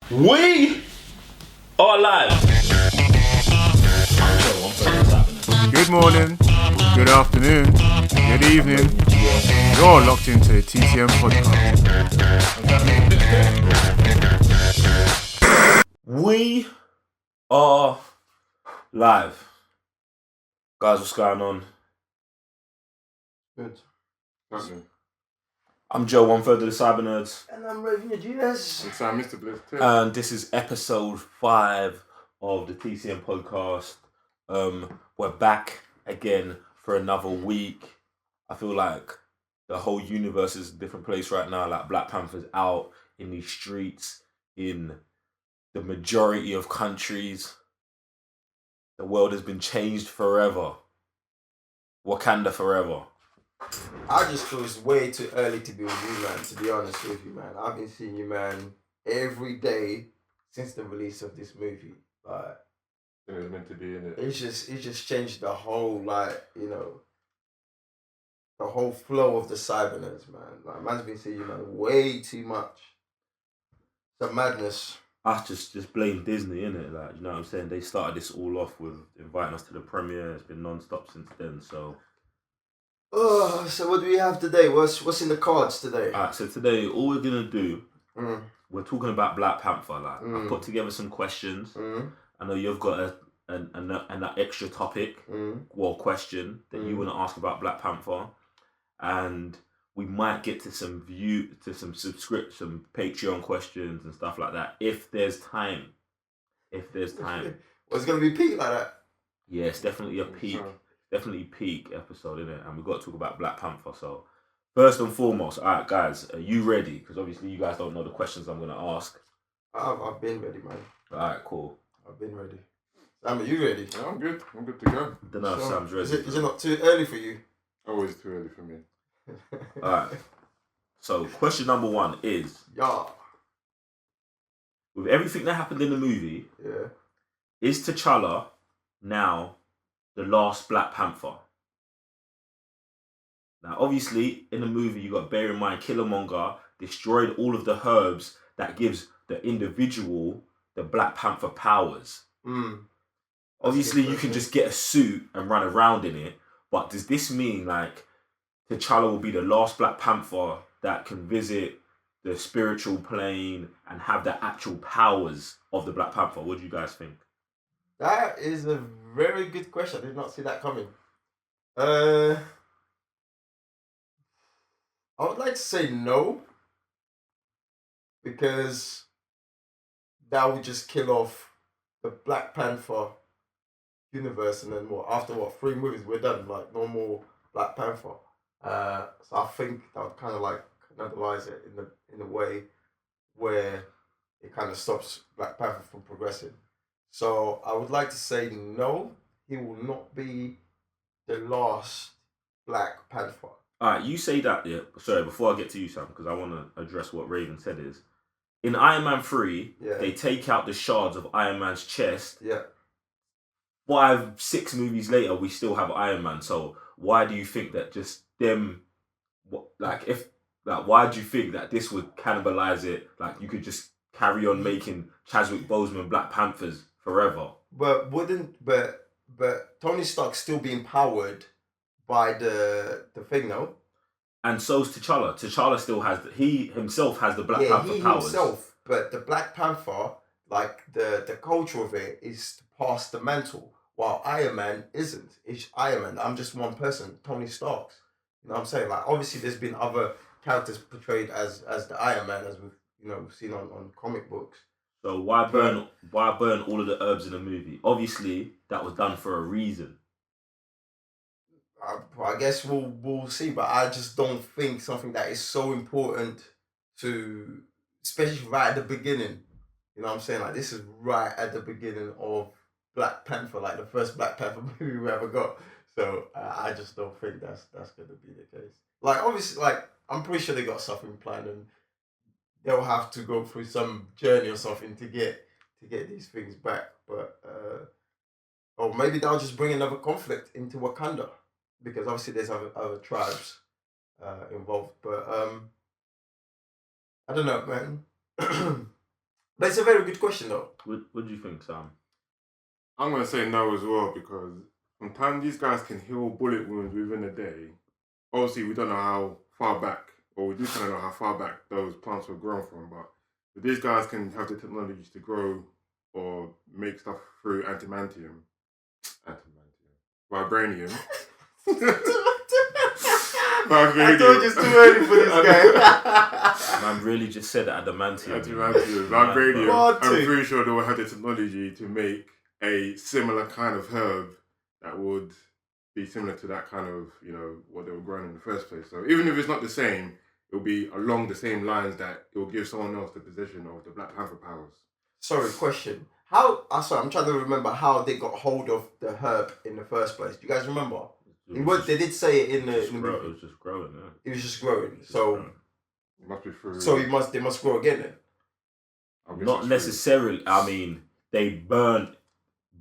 We are live. Good morning, good afternoon, good evening. You're locked into the TCN Podcast. We are live. Guys, what's going on? Good. I'm Joe, 1/3 of the Cyber Nerds. And I'm Raven your GS. It's Mr. Bliss too. And this is episode 5 of the TCN Podcast. We're back again for another week. I feel like the whole universe is a different place right now. Like Black Panther's out in these streets in the majority of countries. The world has been changed forever. Wakanda forever. I just feel it's way too early to be with you, man, to be honest with you, man. I've been seeing you, man, every day since the release of this movie. Like, It was meant to be in it. it just changed the whole, like, you know, the whole flow of the Cybernets, man. Like, man's been seeing you, man, way too much. It's a madness. I just blame Disney, innit? Like, you know what I'm saying? They started this all off with inviting us to the premiere. It's been non-stop since then, so... Oh, so what do we have today? What's in the cards today? Alright, so today, all we're gonna do, we're talking about Black Panther. Like, I put together some questions. I know you've got an extra topic or question that you want to ask about Black Panther, and we might get to some some Patreon questions and stuff like that if there's time. Well, it's gonna be peak like that. Yeah, it's definitely a peak. Definitely peak episode, isn't it? And we've got to talk about Black Panther. So, first and foremost, all right, guys, are you ready? Because obviously you guys don't know the questions I'm going to ask. I've been ready, man. All right, cool. I've been ready. Sam, are you ready? Yeah, I'm good. I'm good to go. I don't know if Sam's ready. Is it not too early for you? Always too early for me. All right. So, question number 1 is, Yeah. with everything that happened in the movie, Yeah. is T'Challa now the last Black Panther? Now, obviously, in the movie, you got to bear in mind Killmonger destroyed all of the herbs that gives the individual the Black Panther powers. Obviously, you can just get a suit and run around in it, but does this mean like T'Challa will be the last Black Panther that can visit the spiritual plane and have the actual powers of the Black Panther? What do you guys think? That is a very good question. I did not see that coming. I would like to say no, because that would just kill off the Black Panther universe, and then after 3 movies we're done, like no more Black Panther. So I think that would kind of like cannibalize it in a way where it kind of stops Black Panther from progressing. So I would like to say no, he will not be the last Black Panther. Alright, you say that, yeah. Sorry, before I get to you, Sam, because I want to address what Raven said is, in Iron Man 3, they take out the shards of Iron Man's chest. Yeah. 5-6 movies later, we still have Iron Man. So why do you think that just them, why do you think that this would cannibalize it? Like, you could just carry on making Chadwick Boseman Black Panthers forever. But Tony Stark's still being powered by the thing, no? And so's T'Challa. T'Challa still has he himself has the Black Panther powers. Himself, but the Black Panther, like the culture of it is to pass the mantle, while Iron Man isn't. It's Iron Man. I'm just one person, Tony Stark. You know what I'm saying? Like, obviously there's been other characters portrayed as the Iron Man, as we've seen on comic books. So why burn all of the herbs in the movie? Obviously, that was done for a reason. I guess we'll see, but I just don't think something that is so important to, especially right at the beginning. You know what I'm saying? Like, this is right at the beginning of Black Panther, like the first Black Panther movie we ever got. So I just don't think that's going to be the case. Like, obviously, like, I'm pretty sure they got something planned, and they'll have to go through some journey or something to get these things back. But or maybe they'll just bring another conflict into Wakanda, because obviously there's other tribes involved. But I don't know, man. But it's a very good question, though. What do you think, Sam? I'm going to say no as well, because sometimes these guys can heal bullet wounds within a day. Obviously, we don't know how far back, or we do kind of know how far back those plants were grown from, but these guys can have the technology to grow or make stuff through vibranium. I told you it's too early for this guy. Man really just said adamantium. Vibranium. I'm pretty sure they will have the technology to make a similar kind of herb that would be similar to that kind of, what they were growing in the first place. So even if it's not the same, it'll be along the same lines that it will give someone else the position of the Black Panther powers. Sorry, question. I'm trying to remember how they got hold of the herb in the first place. Do you guys remember? They did say it in the movie. It was just growing, yeah. It was just growing. So it must be through. So they must grow again then. Not necessarily. I mean, they burn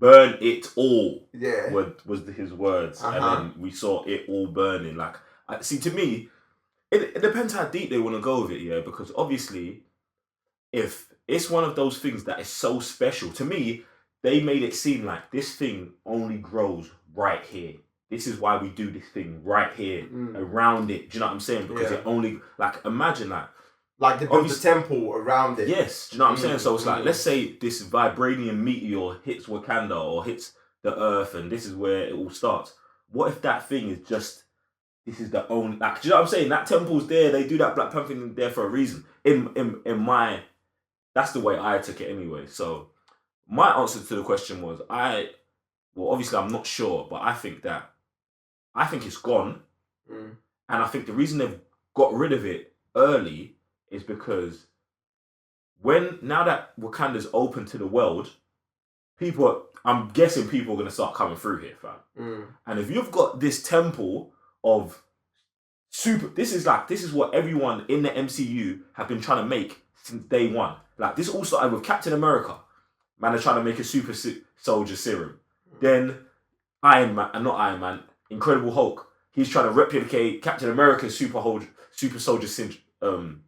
it all. Yeah. Was his words, and then we saw it all burning. Like, see, to me, it depends how deep they want to go with it. Yeah, because obviously, if it's one of those things that is so special to me, they made it seem like this thing only grows right here. This is why we do this thing right here, around it. Do you know what I'm saying? Because it only, imagine that. Like they built the temple around it. Yes, do you know what I'm saying? So it's like, let's say this vibranium meteor hits Wakanda or hits the Earth, and this is where it all starts. What if that thing is just, this is the only, do you know what I'm saying? That temple's there, they do that Black Panther thing there for a reason. That's the way I took it anyway. So my answer to the question was, obviously I'm not sure, but I think it's gone. And I think the reason they've got rid of it early is because now that Wakanda's open to the world, I'm guessing people are going to start coming through here, fam. And if you've got this temple of this is what everyone in the MCU have been trying to make since day one. Like, this all started with Captain America. Man, they're trying to make a super soldier serum. Then Iron Man, Incredible Hulk. He's trying to replicate Captain America's super soldier serum.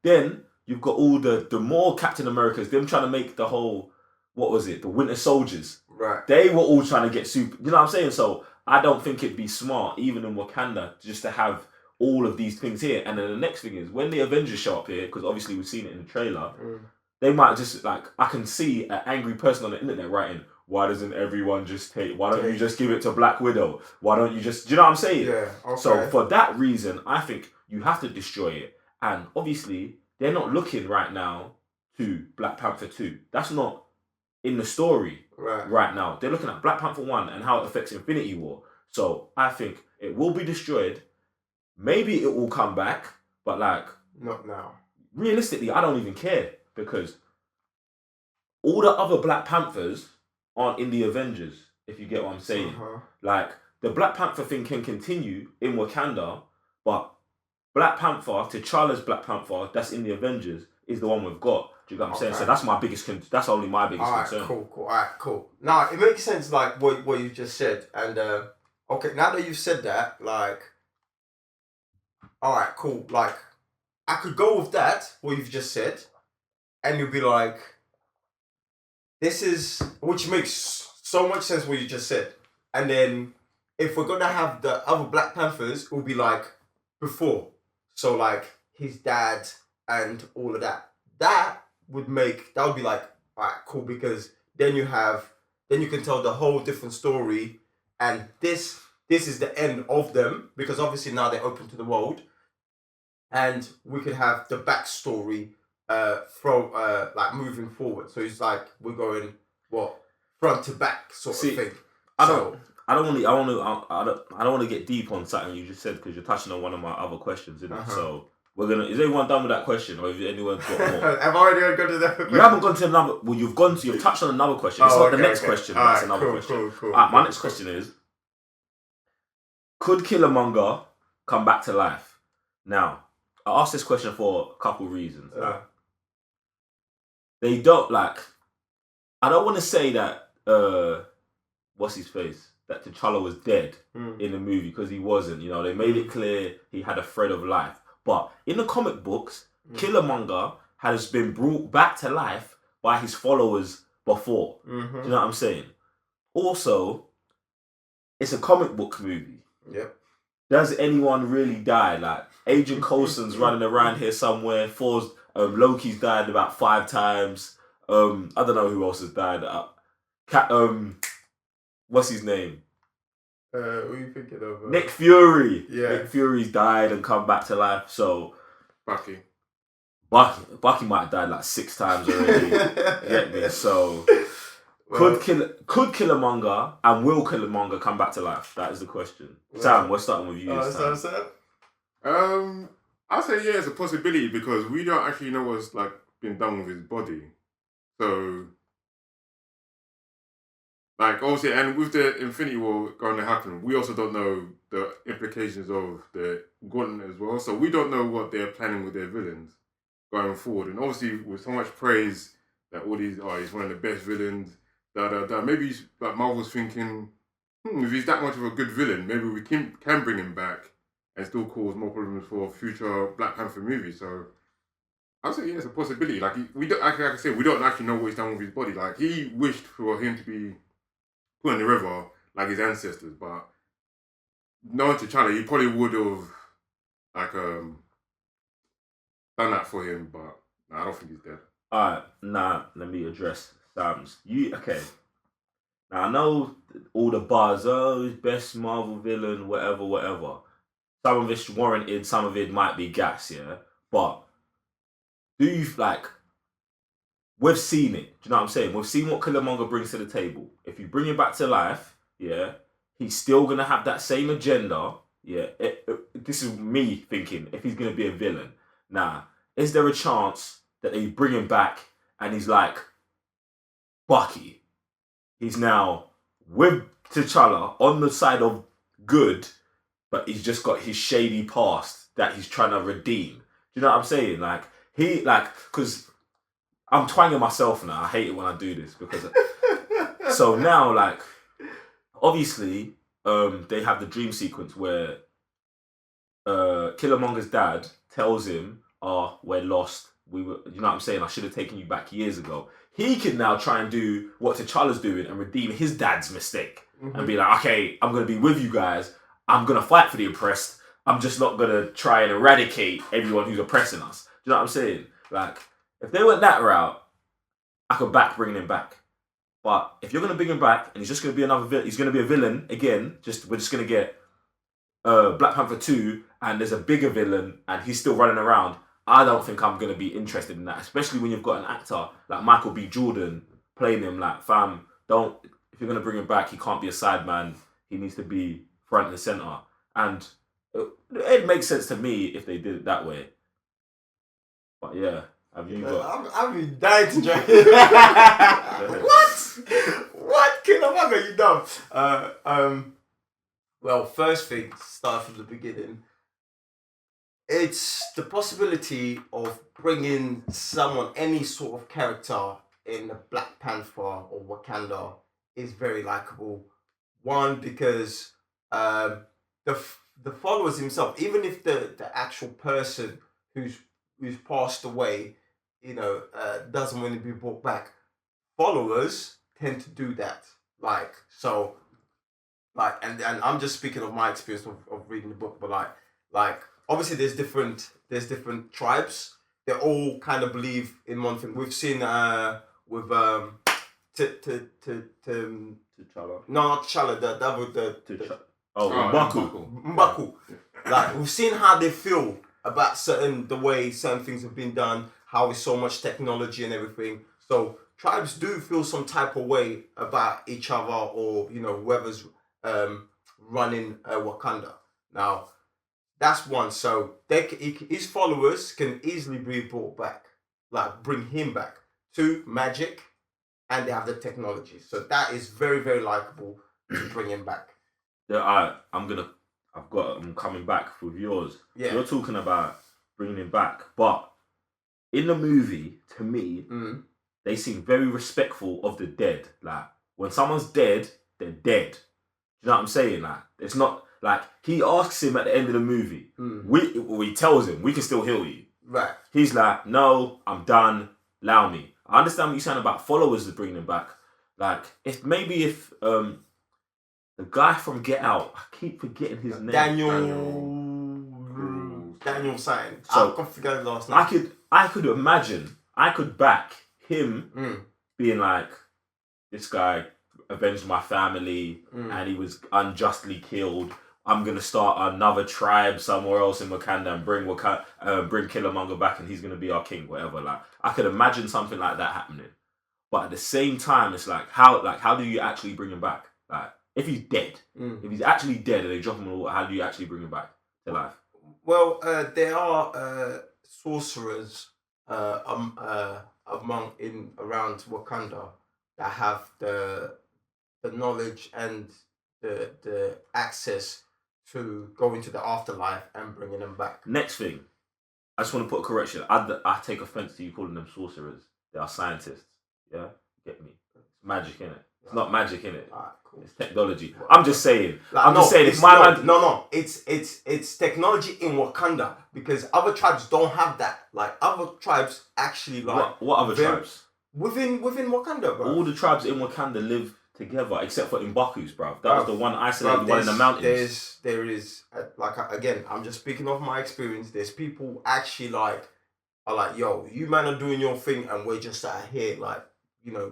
Then you've got all the more Captain Americas. Them trying to make the whole, the Winter Soldiers. Right. They were all trying to get super. You know what I'm saying? So I don't think it'd be smart, even in Wakanda, just to have all of these things here. And then the next thing is, when the Avengers show up here, because obviously we've seen it in the trailer, they might just, I can see an angry person on the internet writing, why doesn't everyone just why don't you just give it to Black Widow? Why don't you just, do you know what I'm saying? Yeah, okay. So for that reason, I think you have to destroy it. And obviously, they're not looking right now to Black Panther 2. That's not in the story right now. They're looking at Black Panther 1 and how it affects Infinity War. So I think it will be destroyed. Maybe it will come back, but not now. Realistically, I don't even care, because all the other Black Panthers aren't in the Avengers, if you get what I'm saying. The Black Panther thing can continue in Wakanda, but Black Panther, T'Challa's Black Panther, that's in the Avengers, is the one we've got. Do you get what I'm saying? So that's only my biggest concern. Cool. Alright, cool. Now, it makes sense, what you just said. And, okay, now that you've said that, alright, cool. I could go with that, what you've just said, and you'll be like, which makes so much sense what you just said. And then, if we're gonna have the other Black Panthers, it will be before. So his dad and all of that. That would be alright, cool, because then you can tell the whole different story, and this is the end of them, because obviously now they're open to the world, and we could have the backstory from moving forward. So it's we're going front to back sort of thing. I don't want to get deep on something you just said, because you're touching on one of my other questions, isn't it? So is everyone done with that question, or have anyone got more? I've already gone to that question. You haven't gone to another. Well, you've touched on another question. It's not the next question. But that's another question. Cool. My next question is: could Killmonger come back to life? Now, I asked this question for a couple reasons. They don't I don't want to say that what's his face? That T'Challa was dead in the movie, because he wasn't. They made it clear he had a thread of life. But in the comic books, Killmonger has been brought back to life by his followers before. Mm-hmm. Do you know what I'm saying? Also, it's a comic book movie. Yep. Does anyone really die? Like, Agent Coulson's running around here somewhere. Loki's died about 5 times. I don't know who else has died. What's his name? Who are you thinking of? Nick Fury. Yeah. Nick Fury's died and come back to life. So Bucky might have died like 6 times already. Get me? So could Killmonger and will Killmonger come back to life? That is the question. Sam, we're starting with you. Sam. I'll say it's a possibility because we don't actually know what's like been done with his body. So, like, obviously, and with the Infinity War going to happen, we also don't know the implications of the Gauntlet as well. So we don't know what they're planning with their villains going forward. And obviously, with so much praise that all these, he's one of the best villains, maybe like Marvel's thinking, if he's that much of a good villain, maybe we can bring him back and still cause more problems for future Black Panther movies. So I'd say it's a possibility. Like we don't, like I said, we don't actually know what he's done with his body. Like he wished for him to be put in the river like his ancestors, but knowing T'Challa, he probably would have like done that for him. But I don't think he's dead. Alright, let me address Sam's. Okay. Now I know all the buzz, best Marvel villain, whatever. Some of it's warranted, some of it might be gas, yeah? But do you, we've seen it, do you know what I'm saying? We've seen what Killmonger brings to the table. If you bring him back to life, yeah, he's still going to have that same agenda, yeah? This is me thinking, if he's going to be a villain. Now, is there a chance that they bring him back and he's like, Bucky, he's now with T'Challa on the side of good, but he's just got his shady past that he's trying to redeem. Do you know what I'm saying? Because I'm twanging myself now. I hate it when I do this because. So now, obviously, they have the dream sequence where Killmonger's dad tells him, we're lost. You know what I'm saying? I should have taken you back years ago. He can now try and do what T'Challa's doing and redeem his dad's mistake. Mm-hmm. And be like, okay, I'm going to be with you guys. I'm going to fight for the oppressed. I'm just not going to try and eradicate everyone who's oppressing us. Do you know what I'm saying? If they went that route, I could back bringing him back. But if you're going to bring him back and he's just going to be another villain, he's going to be a villain again, we're just going to get Black Panther 2 and there's a bigger villain and he's still running around, I don't think I'm going to be interested in that, especially when you've got an actor like Michael B. Jordan playing him. If you're going to bring him back, he can't be a side man. He needs to be front and center. And it makes sense to me if they did it that way. But yeah, have you got... I've been dying to join. What? Killmonger, you dumb. Well, first thing, start from the beginning. It's the possibility of bringing someone, any sort of character in the Black Panther or Wakanda is very likable. One, because the followers himself, even if the actual person who's passed away, doesn't want to be brought back, followers tend to do that. And I'm just speaking of my experience of reading the book, but obviously there's different tribes. They all kind of believe in one thing. We've seen with T'Challa. No, not T'Challa. M'Baku. We've seen how they feel about the way certain things have been done, how it's so much technology and everything. So tribes do feel some type of way about each other, or whoever's running Wakanda. Now, that's one. So his followers can easily be brought back, bring him back. Two, magic, and they have the technology. So that is very, very likable to bring him back. Yeah, I'm coming back with yours. Yeah. You're talking about bringing him back, but in the movie, to me, they seem very respectful of the dead. When someone's dead, they're dead. You know what I'm saying? It's not he asks him at the end of the movie. He tells him, we can still heal you. Right. He's like, no, I'm done. Allow me. I understand what you're saying about followers is bringing him back. Like, if the guy from Get Out, I keep forgetting his name. Daniel Sign. So I can't forget his last name. I could imagine. I could back him being like, this guy avenged my family and he was unjustly killed. I'm gonna start another tribe somewhere else in Wakanda and bring Killmonger back, and he's gonna be our king, whatever. Like, I could imagine something like that happening. But at the same time, it's like how do you actually bring him back? Like, if he's dead, if he's actually dead and they drop him in the water, how do you actually bring him back to life? Well, there are sorcerers around Wakanda that have the knowledge and the access to go into the afterlife and bringing them back. Next thing, I just want to put a correction. I take offense to you calling them sorcerers. They are scientists. Yeah, get me. It's magic, innit? It's not magic, innit? Alright, cool. It's technology. I'm just saying. It's technology in Wakanda because other tribes don't have that. Like, other tribes actually like. What other tribes? Within Wakanda, bro. All the tribes in Wakanda live together except for M'Baku's, bro. That was the one isolated one in the mountains. There is again, I'm just speaking of my experience. There's people actually are like, yo, you man are doing your thing and we're just out here like,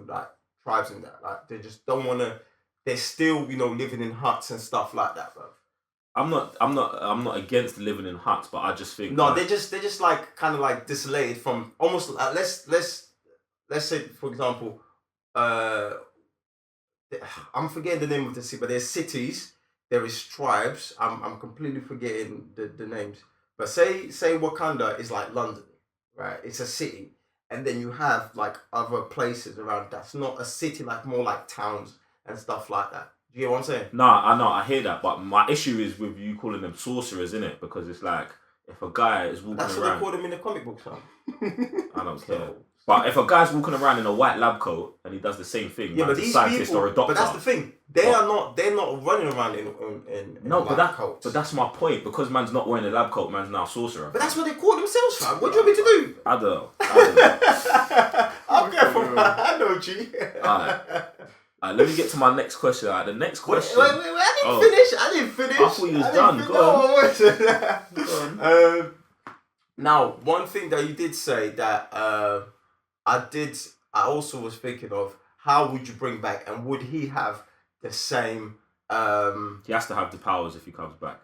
like tribes and that. Like, they just don't want to. They're still, living in huts and stuff like that, bro. I'm not against living in huts, but I just think they're just like kind of like desolated from almost. Let's say, for example, I'm forgetting the name of the city, but there's cities, there is tribes. I'm completely forgetting the names. But say Wakanda is like London, right? It's a city, and then you have like other places around that's not a city, like more like towns and stuff like that. Do you get what I'm saying? No, I know, I hear that, but my issue is with you calling them sorcerers, innit? Because it's like, if a guy is walking around... That's what they call them in the comic books, man. I don't care. But if a guy's walking around in a white lab coat and he does the same thing, yeah, but a scientist or a doctor... But that's the thing. They're not running around in lab coats. But that's my point. Because man's not wearing a lab coat, man's now a sorcerer. But that's what they call themselves, fam. What do you want me to do? I don't know. I'm careful, man. I know, G. Alright, let me get to my next question. The next question... Wait, I didn't finish. I thought you was done. Go on. Now, one thing that you did say that I also was thinking of, how would you bring back, and would he have the same... he has to have the powers if he comes back.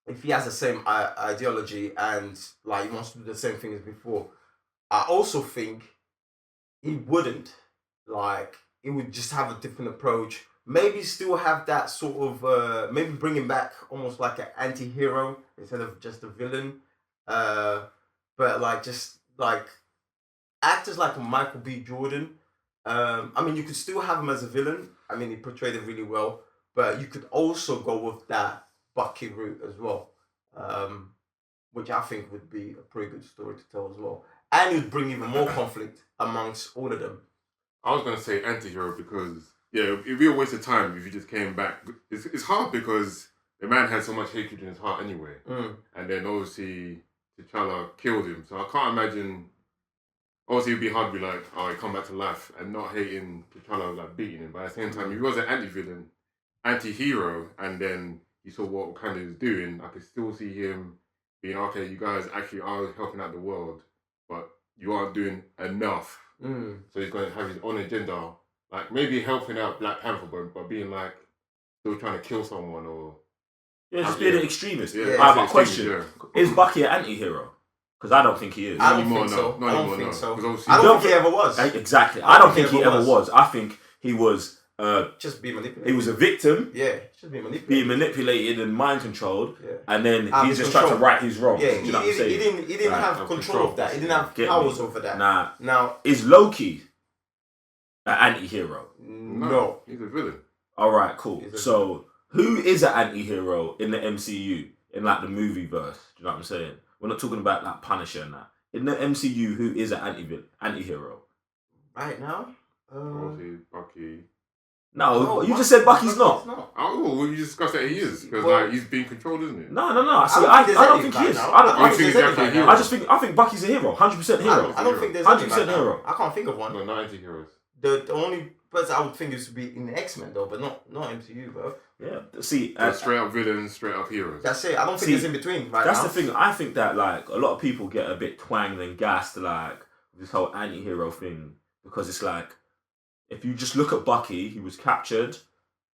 If he has the same ideology and like he wants to do the same thing as before, I also think he wouldn't. Like, he would just have a different approach. Maybe still have that sort of... maybe bring him back almost like an anti-hero instead of just a villain. But like, just like actors like Michael B. Jordan. I mean, you could still have him as a villain. I mean, he portrayed it really well. But you could also go with that Bucky route as well. Which I think would be a pretty good story to tell as well. And it would bring even more conflict amongst all of them. I was going to say anti-hero because, yeah, it'd be a waste of time if you just came back. It's hard because the man had so much hatred in his heart anyway. And then obviously T'Challa killed him. So I can't imagine... Obviously it'd be hard to be like, oh, he come back to life and not hating T'Challa, like beating him. But at the same time, if he was an anti-villain, anti-hero, and then you saw what Wakanda is doing, I could still see him being, okay, you guys actually are helping out the world, but you aren't doing enough. So he's going to have his own agenda, like maybe helping out Black Panther, but being like still trying to kill someone or... Yeah, just being an extremist. Yeah, my question, is Bucky an anti-hero? Because I don't think he is. I don't think so. I don't think he ever was. Exactly. I don't think he ever was. I think he was... just being manipulated. He was a victim. Yeah, just being manipulated. Being manipulated and mind controlled. Yeah. And then he just tried to right his wrongs. Yeah, you know what I'm saying? He didn't have control of that. He didn't have powers over that. Nah. Now, is Loki an anti-hero? No. He's a villain. Alright, cool. So, who is an anti-hero in the MCU? In like the movie verse? Do you know what I'm saying? We're not talking about like Punisher and that. In the MCU, who is an anti-hero? Right now? Obviously, Bucky. No, you just said Bucky's not. Oh, well, you discussed that he is because he's being controlled, isn't it? No. I don't think he is. I think Bucky's a hero, 100% hero. I don't think there's 100% hero. I can't think of one. No, not anti-heroes. The only person I would think is to be in the X-Men though, but not MCU, bro. Yeah. See, straight up villains, straight up heroes. That's it. I don't think there's in between. That's the thing. I think that like a lot of people get a bit twanged and gassed like this whole anti-hero thing because it's like if you just look at Bucky, he was captured,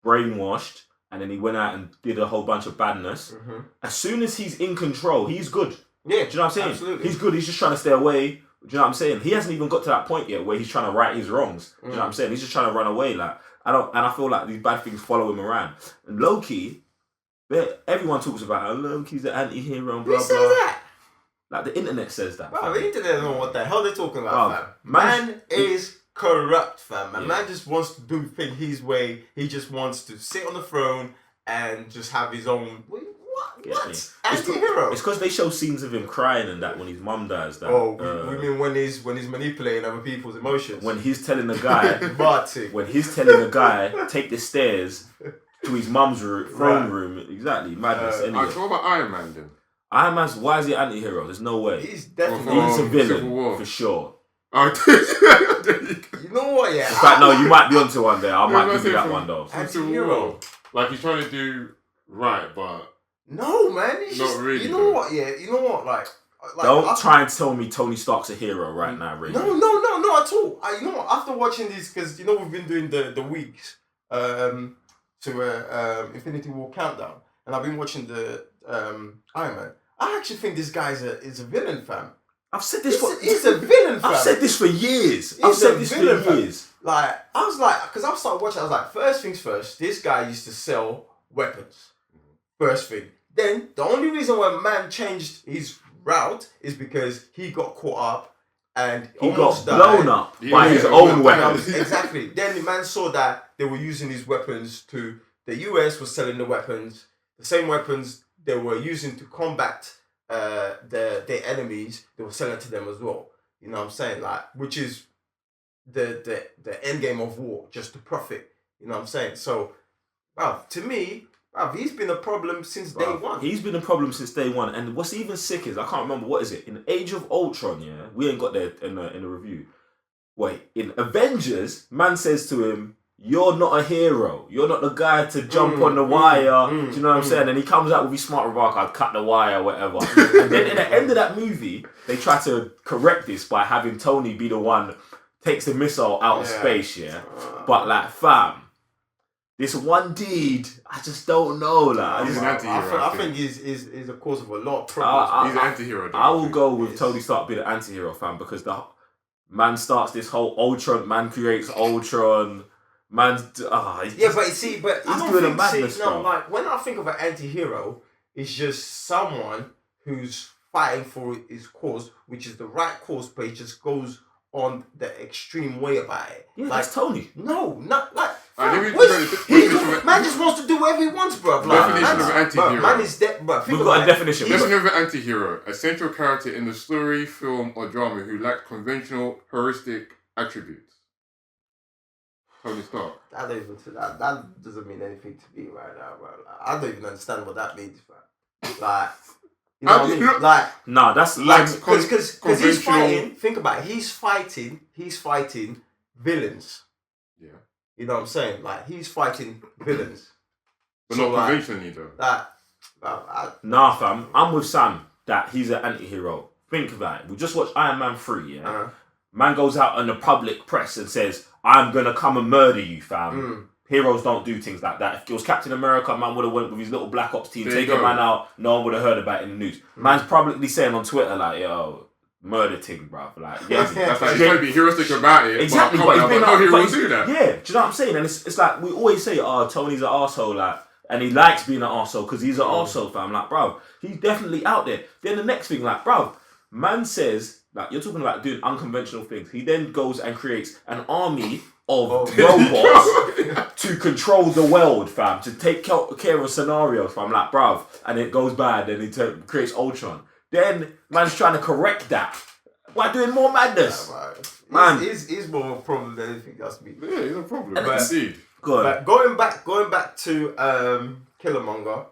brainwashed, and then he went out and did a whole bunch of badness. Mm-hmm. As soon as he's in control, he's good. Yeah, do you know what I'm saying? Absolutely. He's good. He's just trying to stay away. Do you know what I'm saying? He hasn't even got to that point yet where he's trying to right his wrongs. Do you know what I'm saying? He's just trying to run away. Like I feel like these bad things follow him around. And Loki, everyone talks about how Loki's the anti-hero and blah, blah. Who says that? Like the internet says that. Bro, the internet don't know what the hell they're talking about, fam. Man is corrupt, fam. Man just wants to do things his way. He just wants to sit on the throne and just have his own... What? Anti-hero? It's because they show scenes of him crying and that when his mum dies. That, we mean when he's manipulating other people's emotions? When he's telling the guy... take the stairs to his mum's throne room. Exactly. Madness. Anyway. What about Iron Man then? Iron Man's... Why is he anti-hero? There's no way. He's definitely... He's a villain, for sure. You know what, yeah? In fact, no, you might be onto one there. I might give you that one, though. Anti-hero. Like, he's trying to do right, but... No, man. It's not just, really. You know what, yeah? You know what, like don't try and tell me Tony Stark's a hero right now, Ray. No, not at all. You know what, after watching this, because, you know, we've been doing the weeks to Infinity War Countdown, and I've been watching the Iron Man. I actually think this guy is a villain, fam. I've said this He's a villain, fam. I've said this for years. Like, I was like, because I started watching, I was like, first things first, this guy used to sell weapons. First thing. Then, the only reason why man changed his route is because he got caught up and he got blown up by his own weapons. Exactly. Then the man saw that they were using these weapons to... The US was selling the weapons. The same weapons they were using to combat their enemies, they were selling to them as well. You know what I'm saying? Like, which is the end game of war, just to profit. You know what I'm saying? So, well, to me... he's been a problem since day one. He's been a problem since day one. And what's even sick is, I can't remember, what is it? In Age of Ultron, yeah? We ain't got there in the review. Wait, in Avengers, man says to him, you're not a hero. You're not the guy to jump on the wire. Do you know what I'm saying? And he comes out with his smart remark, I'd cut the wire, whatever. And then in the end of that movie, they try to correct this by having Tony be the one takes the missile out of space, yeah? But like, fam, this one deed, I just don't know. Like, he's an anti-hero. I think he's a cause of a lot of problems. He's an anti-hero. I will go with Tony Stark being an anti-hero, fam, because the man starts this whole Ultron, man creates Ultron, but I don't think, madness, like, when I think of an anti-hero, it's just someone who's fighting for his cause, which is the right cause, but he just goes on the extreme way about it. Yeah, like, that's Tony. No, not like... man just wants to do whatever he wants, bro. Definition of anti-hero. Man is dead, bro. We've got a definition. Definition of an anti-hero: a central character in the story, film, or drama who lacks conventional heuristic attributes. Tony Stark. That doesn't mean anything to me right now, bro. Like, I don't even understand what that means, bro. Like, you know what I mean? Like, nah, that's like because he's fighting. Think about it. He's fighting villains. Yeah. You know what I'm saying? Like, he's fighting villains. But so, not conventionally, though. Nah, fam. I'm with Sam that he's an anti-hero. Think about it. We just watched Iron Man 3, yeah? Uh-huh. Man goes out in the public press and says, I'm going to come and murder you, fam. Heroes don't do things like that. If it was Captain America, man would have went with his little Black Ops team, taken man out, no one would have heard about it in the news. Man's publicly saying on Twitter, like, yo... murder thing, bruv. Like, yeah, that's like, he's trying to be heuristic about it. Exactly, but he's been like, he will do that. Yeah, do you know what I'm saying? And it's like, we always say, oh, Tony's an arsehole, like, and he likes being an arsehole because he's an arsehole, fam. Like, bruv, he's definitely out there. Then the next thing, like, bruv, man says, like, you're talking about doing unconventional things. He then goes and creates an army of robots to control the world, fam, to take care of scenarios, fam. Like, bruv, and it goes bad, and he creates Ultron. Then man's trying to correct that by doing more madness. Man, he's more of a problem than anything else. Yeah, he's a problem. Indeed. Go on. But going back to Killmonger,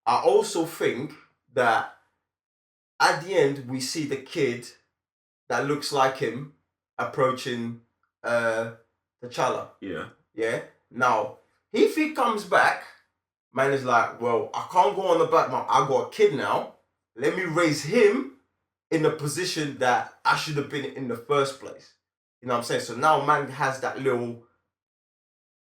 I also think that at the end we see the kid that looks like him approaching T'Challa. Yeah. Yeah. Now, if he comes back, man is like, well, I can't go on the back. I got a kid now. Let me raise him in the position that I should have been in the first place. You know what I'm saying? So now man has that little.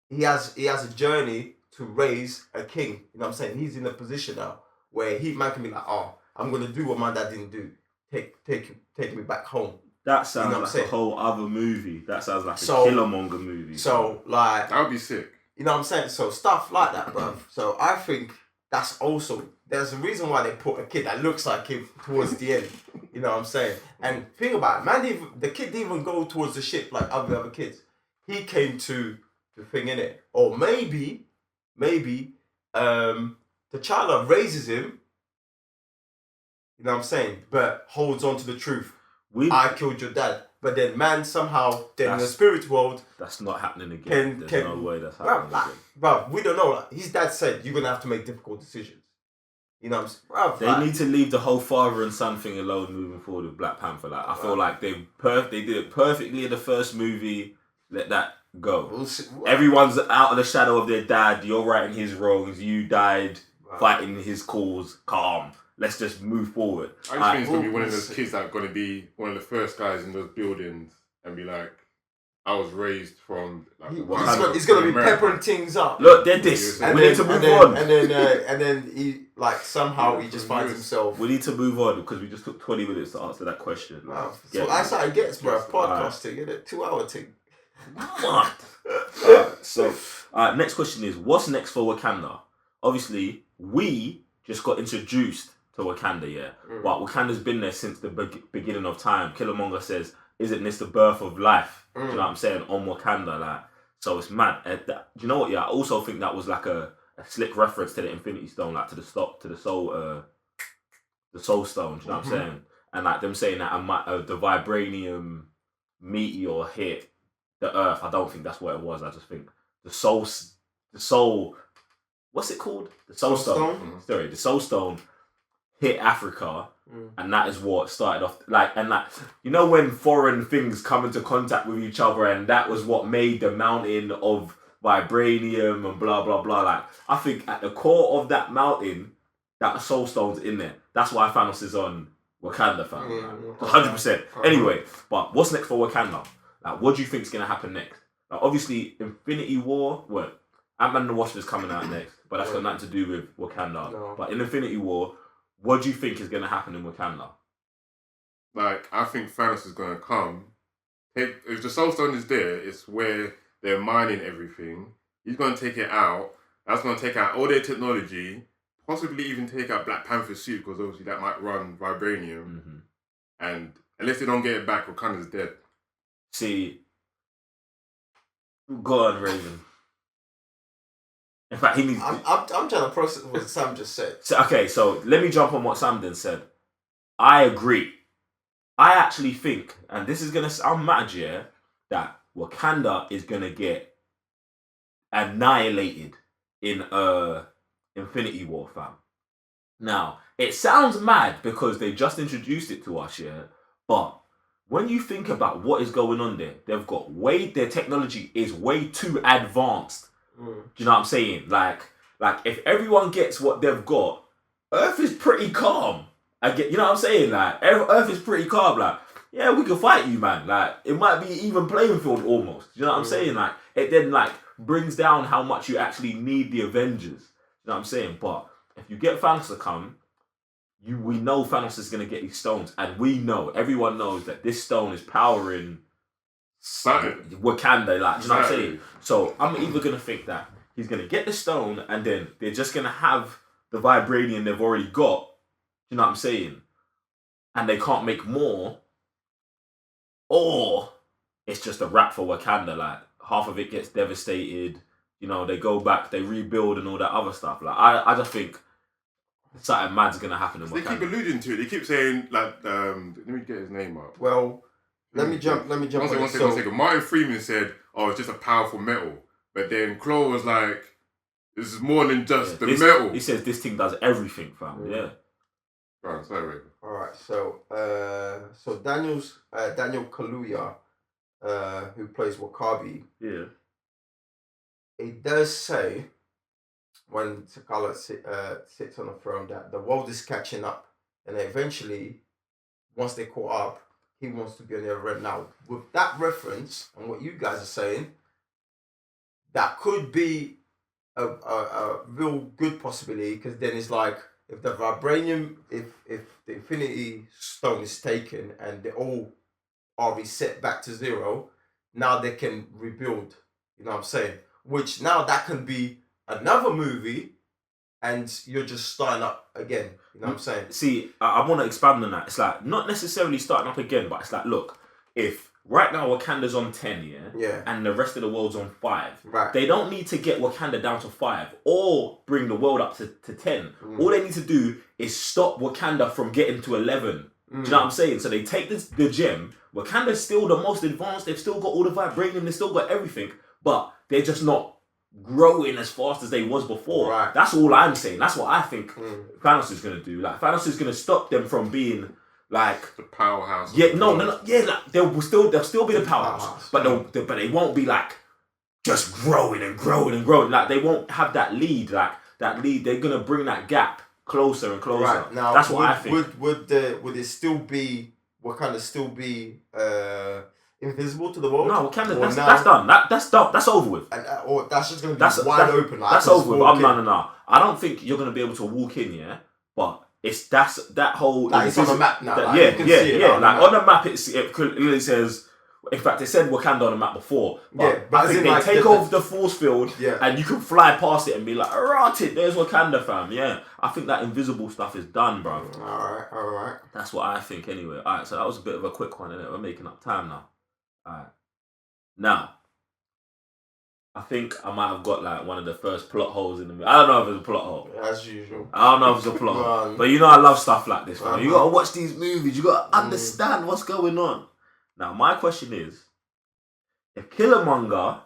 He has a journey to raise a king. You know what I'm saying? He's in a position now where man can be like, oh, I'm gonna do what my dad didn't do. Take me back home. That sounds You know like a whole other movie. That sounds like a Killmonger movie. So like that would be sick. You know what I'm saying? So stuff like that, bro. So I think that's also there's a reason why they put a kid that looks like him towards the end. You know what I'm saying? And think about it, man. The kid didn't even go towards the ship like other kids. He came to the thing in it, or maybe, T'Challa raises him. You know what I'm saying? But holds on to the truth. I killed your dad. But then man somehow, in the spirit world... That's not happening again. There's no way that's happening again. Bro, we don't know. Like, his dad said, you're going to have to make difficult decisions. You know what I'm saying? They need to leave the whole father and son thing alone moving forward with Black Panther. Like, I feel like they did it perfectly in the first movie. Let that go. We'll see. Everyone's out of the shadow of their dad. You're righting his wrongs. You died fighting his cause. Calm. Let's just move forward. I just think it's going to be one of those kids that's going to be one of the first guys in those buildings and be like, I was raised from... Like, he's going to be peppering things up. Look, they're this. We need to move on. And then he, like, somehow he just finds himself... We need to move on because we just took 20 minutes to answer that question. So that's how it gets, bro. Podcasting, isn't it? 2-hour thing. What? So, next question is, what's next for Wakanda? Obviously, we just got introduced to Wakanda, yeah. But Wakanda's been there since the beginning of time. Killmonger says, isn't this the birth of life? Do you know what I'm saying? On Wakanda, like, so it's mad. Do you know what? Yeah, I also think that was like a slick reference to the Infinity Stone, like to the soul stone. Do you know what I'm saying? And like them saying that the vibranium meteor hit the Earth. I don't think that's what it was. I just think the soul. What's it called? The soul stone. Sorry, the soul stone hit Africa, and that is what started off you know when foreign things come into contact with each other, and that was what made the mountain of vibranium and blah blah blah. Like, I think at the core of that mountain, that soul stone's in there. That's why Thanos is on Wakanda, fam. 100%. Anyway, but what's next for Wakanda? Like, what do you think is gonna happen next? Like, obviously, Infinity War. What? Ant-Man and the Wasp is coming out next, but that's got nothing to do with Wakanda. No. But in Infinity War, what do you think is going to happen in Wakanda? Like, I think Thanos is going to come. If the Soul Stone is there, it's where they're mining everything. He's going to take it out. That's going to take out all their technology, possibly even take out Black Panther's suit, because obviously that might run vibranium. And unless they don't get it back, Wakanda's dead. See, go on, Raven. In fact, he needs. I'm trying to process what Sam just said. So let me jump on what Sam then said. I agree. I actually think, and this is gonna sound mad, yeah, that Wakanda is gonna get annihilated in Infinity War, fam. Now, it sounds mad because they just introduced it to us, yeah, but when you think about what is going on there, their technology is way too advanced. Do you know what I'm saying? Like if everyone gets what they've got, Earth is pretty calm. You know what I'm saying? Like, Earth is pretty calm. Like, yeah, we can fight you, man. Like, it might be even playing field almost. Do you know what I'm saying? Like, it then brings down how much you actually need the Avengers. You know what I'm saying? But if you get Thanos to come, we know Thanos is gonna get these stones, and everyone knows that this stone is powering Wakanda, like, you know what I'm saying? So I'm either gonna think that he's gonna get the stone, and then they're just gonna have the vibranium they've already got, you know what I'm saying? And they can't make more, or it's just a wrap for Wakanda. Like, half of it gets devastated, you know, they go back, they rebuild, and all that other stuff. Like, I just think something mad's gonna happen in Wakanda. They keep alluding to it. They keep saying, like, let me get his name up. Well, let me jump. One second. Martin Freeman said, "Oh, it's just a powerful metal." But then Claw was like, this is more than just the this, metal. He says this thing does everything, fam. Yeah. Right, sorry. Alright, so Daniel Kaluuya, who plays Wakabi, it does say when T'Challa sits on the throne that the world is catching up, and eventually, once they caught up, he wants to be on the other end. Now, with that reference and what you guys are saying, that could be a real good possibility, because then it's like, if the vibranium, if the Infinity Stone is taken and they all are reset back to zero, now they can rebuild. You know what I'm saying? Which now that can be another movie, and you're just starting up again. You know what I'm saying? See, I want to expand on that. It's like, not necessarily starting up again, but it's like, look, if right now Wakanda's on 10, and the rest of the world's on 5, right, they don't need to get Wakanda down to 5 or bring the world up to 10. All they need to do is stop Wakanda from getting to 11. Do you know what I'm saying? So they take the gem. Wakanda's still the most advanced. They've still got all the vibranium. They've still got everything, but they're just not growing as fast as they was before. Right. That's all I'm saying. That's what I think Thanos is gonna do. Like, Thanos is gonna stop them from being like the powerhouse. Yeah, no. Yeah, like they'll still be the powerhouse, but they won't be like just growing and growing and growing. Like, they won't have that lead. Like, that lead, they're gonna bring that gap closer and closer. Right. Now, that's what I think. Would it still be Wakanda still be invisible to the world? No, Wakanda, that's done. That's done. That's over with. Or that's just gonna be wide open. Like, that's over with. No. I don't think you're gonna be able to walk in, but that's that whole. Like, it's on the map now. Yeah. Like, on the map, it clearly says. In fact, it said Wakanda on the map before. But I think they take over the force field, and you can fly past it and be like, "Alright, there's Wakanda, fam." Yeah, I think that invisible stuff is done, bro. All right. That's what I think, anyway. All right, so that was a bit of a quick one, innit? We're making up time now. All right. Now, I think I might have got like one of the first plot holes in the movie. I don't know if it's a plot hole. As usual. I don't know if it's a plot hole. But you know I love stuff like this, man. You gotta watch these movies. You gotta understand what's going on. Now, my question is, if Killmonger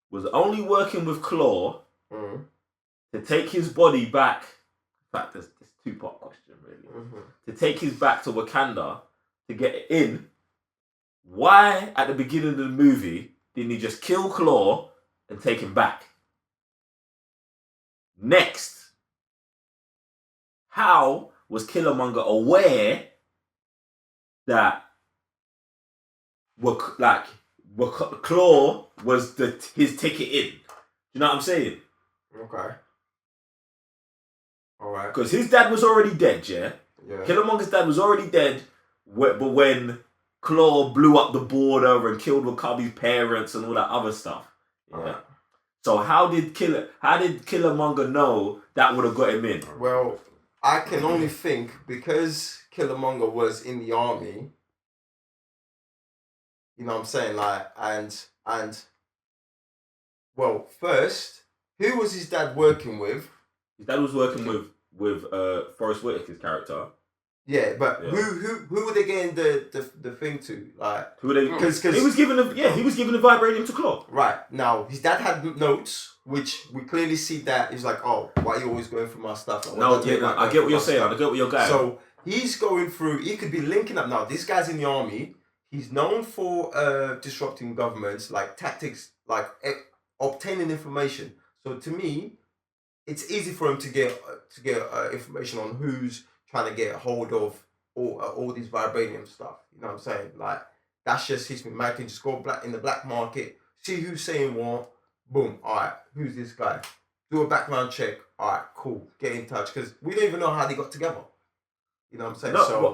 was only working with Claw to take his body back, in fact, there's this two-part question, really. To take his back to Wakanda to get it in, why, at the beginning of the movie, didn't he just kill Claw and take him back? Next, how was Killmonger aware that Claw was his ticket in? You know what I'm saying? Okay. All right. Because his dad was already dead, yeah? Killmonger's dad was already dead, but when Claw blew up the border and killed Wakabi's parents and all that other stuff. Yeah. Right. So how did Killmonger know that would have got him in? Well, I can only think because Killmonger was in the army. You know what I'm saying? Like, and well, first, who was his dad working with? His dad was working with Forrest Whitaker's character. Yeah, but who were they getting the thing to? Like, who were they? Because he was giving the vibranium to Claw. Right. Now, his dad had notes, which we clearly see that he's like, oh, why are you always going through my stuff? Like, I get what you're saying. I get what you're going. So he's going through. He could be linking up now. This guy's in the army. He's known for disrupting governments, like tactics, like obtaining information. So to me, it's easy for him to get information on who's trying to get a hold of all these vibranium stuff. You know what I'm saying? Like, that's just his thing. Man can just go in the black market, see who's saying what. Boom. All right, who's this guy? Do a background check. All right, cool. Get in touch, because we don't even know how they got together. You know what I'm saying? No,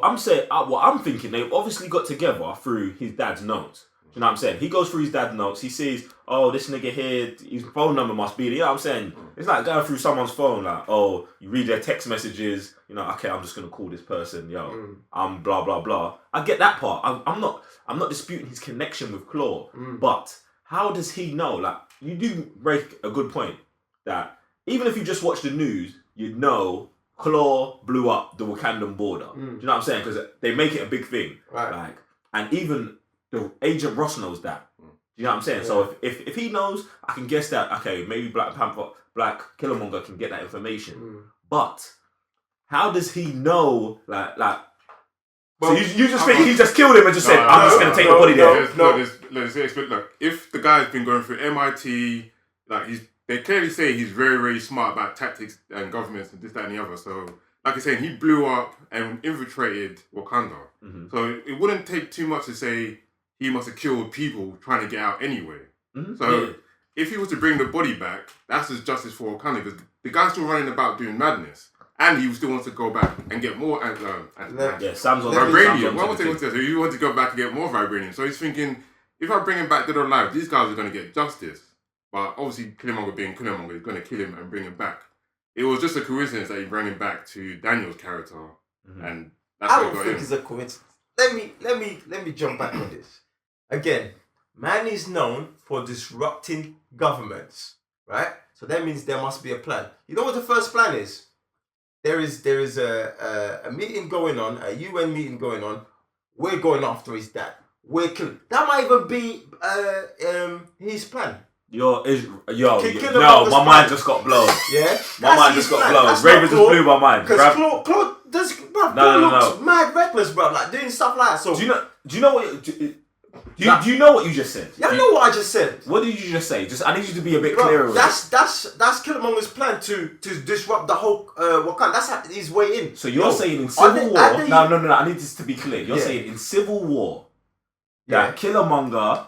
what I'm thinking, they obviously got together through his dad's notes. You know what I'm saying? He goes through his dad's notes. He sees, oh, this nigga here, his phone number must be. You know what I'm saying? It's like going through someone's phone. Like, oh, you read their text messages. You know, okay, I'm just gonna call this person. Yo, I'm blah blah blah. I get that part. I'm not disputing his connection with Claw. But how does he know? Like, you do make a good point that even if you just watch the news, you'd know Claw blew up the Wakandan border. Do you know what I'm saying? Because they make it a big thing. Right. Like, and even the Agent Ross knows that. Do You know what I'm saying? Yeah. So if he knows, I can guess that, okay, maybe Black Killmonger can get that information. But how does he know, like well, so you just think he just killed him and just said, I'm just going to take the body there? Look, if the guy's been going through MIT, like they clearly say he's very, very smart about tactics and governments and this, that, and the other. So, like I said, he blew up and infiltrated Wakanda. Mm-hmm. So it wouldn't take too much to say he must have killed people trying to get out anyway. Mm-hmm. So if he was to bring the body back, that's his justice for Wakanda, because the guy's still running about doing madness. And he still wants to go back and get more Sam's on vibranium. What was it? So he wants to go back and get more vibranium. So he's thinking, if I bring him back dead or alive, these guys are going to get justice. But obviously, Killmonger being Killmonger, he's going to kill him and bring him back. It was just a coincidence that he brought him back to Daniel's character, and that's I don't think it's a coincidence. Let me jump back on this. Again, man is known for disrupting governments, right? So that means there must be a plan. You know what the first plan is? There is a meeting going on, a UN meeting going on. We're going after his dad. That might even be his plan. My mind just got blown. Yeah, my mind just got blown. Raven just blew my mind. Because Claude looks mad reckless, bro. Like doing stuff like that. So do you know what? Do you know what you just said? Yeah, I know what I just said. What did you just say? I need you to be a bit clearer. That's Killmonger's plan to disrupt the whole Wakanda. That's his way in. So you're saying in Civil War? No. I need this to be clear. You're saying in Civil War that Killmonger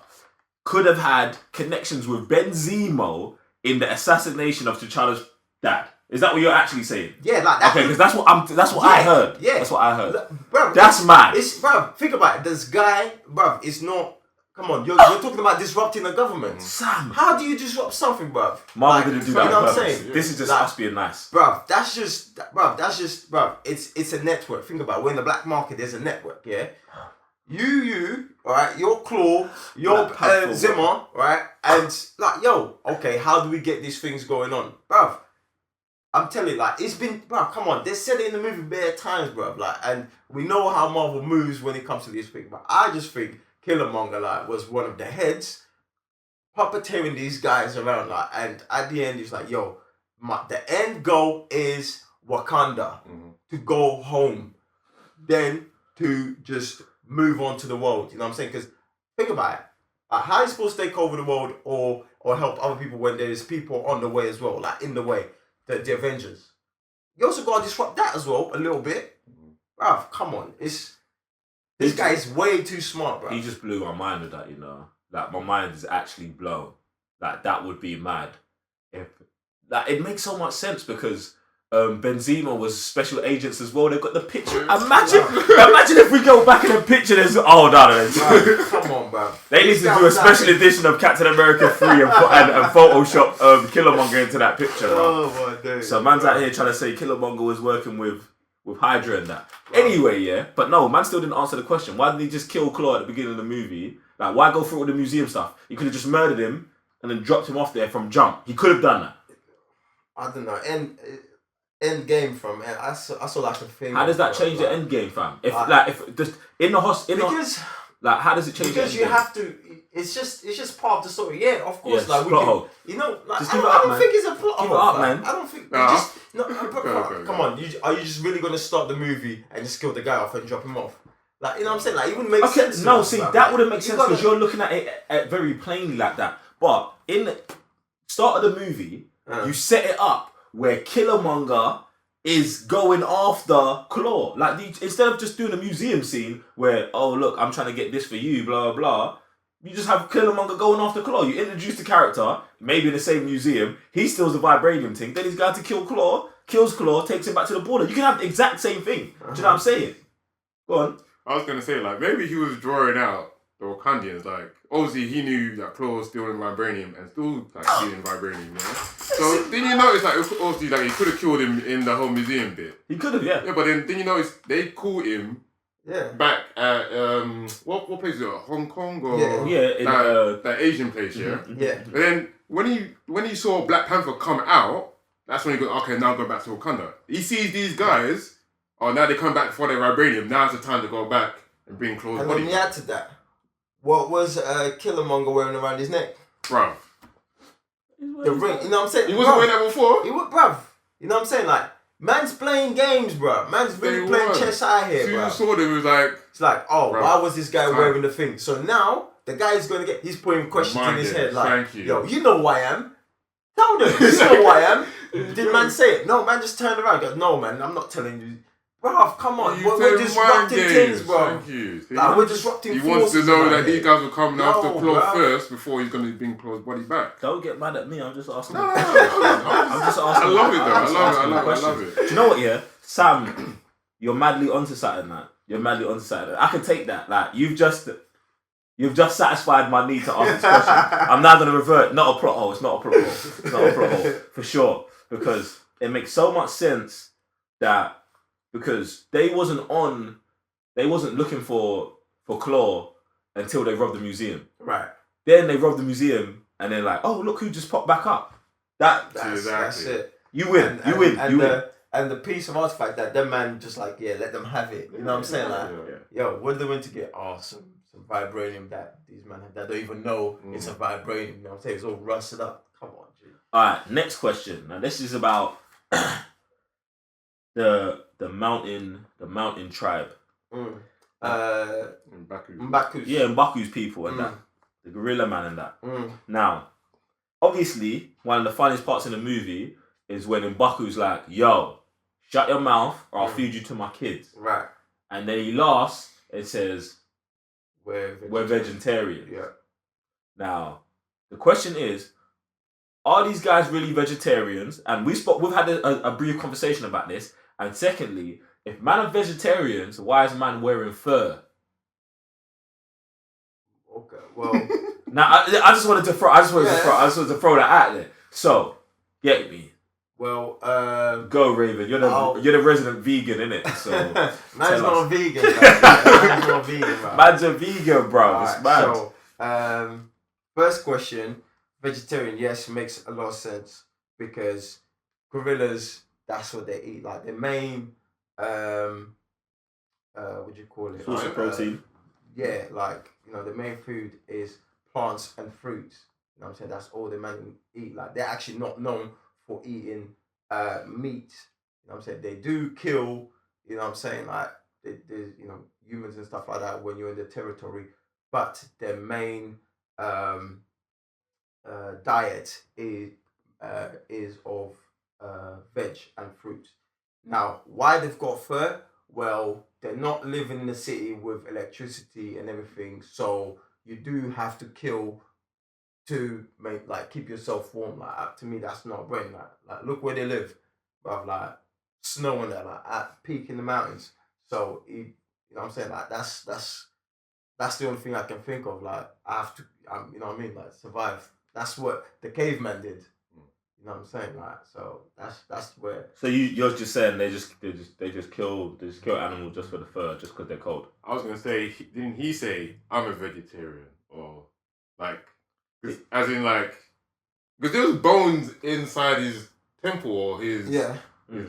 could have had connections with Benzemo in the assassination of T'Challa's dad. Is that what you're actually saying? Yeah, like that. Okay, because that's what I heard. Yeah, that's what I heard. Bro, that's mad. Bro, think about it. This guy, bro, it's not. Come on, you're talking about disrupting a government. Sam, how do you disrupt something, bro? Marve didn't do that. You know what I'm saying? Yeah. This is just us being nice, bro. That's just, It's a network. Think about it. We're in the black market. There's a network. Yeah. You, all right, your Claw, your Zimmer, right, and like, okay, how do we get these things going on, bruv? I'm telling you, like, it's been, bruv, come on, they said it in the movie bare times, bruv, like, and we know how Marvel moves when it comes to these things, but I just think Killmonger, like, was one of the heads puppeteering these guys around, like, and at the end, he's like, the end goal is Wakanda, to go home, then to just move on to the world, you know what I'm saying? Because think about it. How are you supposed to take over the world or help other people when there's people on the way as well, like in the way, the Avengers? You also got to disrupt that as well, a little bit. Bruv, come on. This guy is way too smart, bruv. He just blew my mind with that, you know. Like, my mind is actually blown. Like, that would be mad. It makes so much sense because Benzema was special agents as well. They've got the picture. Imagine if we go back in the picture. There's come on, bro. They need to do a special edition of Captain America 3 and Photoshop Killmonger into that picture, bro. Oh my days. So man's out here trying to say Killmonger was working with Hydra and that. Bro. Anyway, yeah, but no, man still didn't answer the question. Why did he just kill Claw at the beginning of the movie? Like, why go through all the museum stuff? He could have just murdered him and then dropped him off there from jump. He could have done that. I don't know. End game from I saw like a thing. How does that change the end game, fam? If how does it change? Because you have to. It's just part of the story. Yeah, of course. Yeah, like plot hole. You know, like just I don't think it's a plot hole. Keep it up, man. I don't think. Come on. Are you just really gonna start the movie and just kill the guy off and drop him off? Like, you know what I'm saying? Like, it wouldn't make sense. No, see, that wouldn't make sense because you're looking at it very plainly like that. But in the start of the movie, you set it up where Killmonger is going after Claw. Like, instead of just doing a museum scene where, oh, look, I'm trying to get this for you, blah, blah, you just have Killmonger going after Claw. You introduce the character, maybe in the same museum, he steals the vibranium thing, then he's going to kill Claw, kills Claw, takes him back to the border. You can have the exact same thing. Do you know what I'm saying? Go on. I was going to say, like, maybe he was drawing out the Wakandians. Like, obviously he knew that Claw was stealing vibranium and still, like, stealing vibranium, you know? So, didn't you notice, like, obviously, like, he could have killed him in the whole museum bit? He could have, yeah. Yeah, but then, didn't you notice, they caught him back at, what place is it? Hong Kong? Or that Asian place, yeah? Yeah. And then, when he saw Black Panther come out, that's when he goes, okay, now go back to Wakanda. He sees these guys, now they come back for their vibranium, now's the time to go back and bring Claw's body. And let me add to that. What was Killmonger wearing around his neck? Bruv. The ring. You know what I'm saying? He wasn't wearing that before? He was, bruv. You know what I'm saying? Like, man's playing games, bruv. Man's really playing chess out here, bruv. As soon as you saw them, it was like... It's like, oh, why was this guy wearing the thing? So now, the guy is going to get... He's putting questions in his head like, yo, you know who I am. Tell them, you know who I am. Did man say it? No, man just turned around and goes, no, man, I'm not telling you. Bruv, come on. We're disrupting things, bro. Thank you. Like, we're disrupting He wants to know that these guys will come after Claw bruv. first before he's going to bring Claw's body back. Don't get mad at me. I'm just asking. No, I'm just asking. I love it, though. I love it. Do you know what? Yeah, Sam, you're madly onto something. I can take that. Like you've just satisfied my need to ask this question. I'm now going to revert. Not a plot hole. It's not a plot hole for sure, because it makes so much sense that. Because they wasn't looking for Claw until they robbed the museum. Right. Then they robbed the museum and they're like, oh, look who just popped back up. That's it. You win. And the piece of artifact that them man just like, let them have it. You know what I'm saying? Like, yo, what are they going to get? Oh, some vibranium that these men have that don't even know it's a vibranium. You know what I'm saying? It's all rusted up. Come on, G. Alright, next question. Now this is about the mountain tribe. Mbaku's. Yeah, Mbaku's people and that. The gorilla man and that. Now, obviously, one of the funniest parts in the movie is when Mbaku's like, yo, shut your mouth or I'll feed you to my kids. Right. And then he laughs and says, we're vegetarian. Yeah. Now, the question is, are these guys really vegetarians? And we've had a brief conversation about this. And secondly, if man are vegetarians, why is man wearing fur? Okay, well. Now I just wanted to throw that out there. So, get me. Well, go Raven. You're the resident vegan, innit? So man's not a vegan. Man's not a vegan, bro. Man's a vegan, bro. Right, it's mad. So, first question, vegetarian, yes, makes a lot of sense because gorillas, that's what they eat. Like the main, what do you call it? Source of protein. Yeah, like, the main food is plants and fruits. You know what I'm saying? That's all the men eat. Like they're actually not known for eating meat. You know what I'm saying? They do kill, you know what I'm saying? Like there's humans and stuff like that when you're in the territory. But their main diet is of veg and fruit. Now, why they've got fur? Well, they're not living in a city with electricity and everything, so you do have to kill to keep yourself warm. Like to me, that's not a brain. Like look where they live, bruv. Like snow and that, like at peak in the mountains. So you know what I'm saying? Like that's the only thing I can think of. Like I have to, you know what I mean? Like survive. That's what the caveman did. You know what I'm saying? Like so that's where. So you're just saying they just kill animals just for the fur, just because they're cold. I was gonna say, didn't he say I'm a vegetarian or like? As in, like, because there was bones inside his temple or his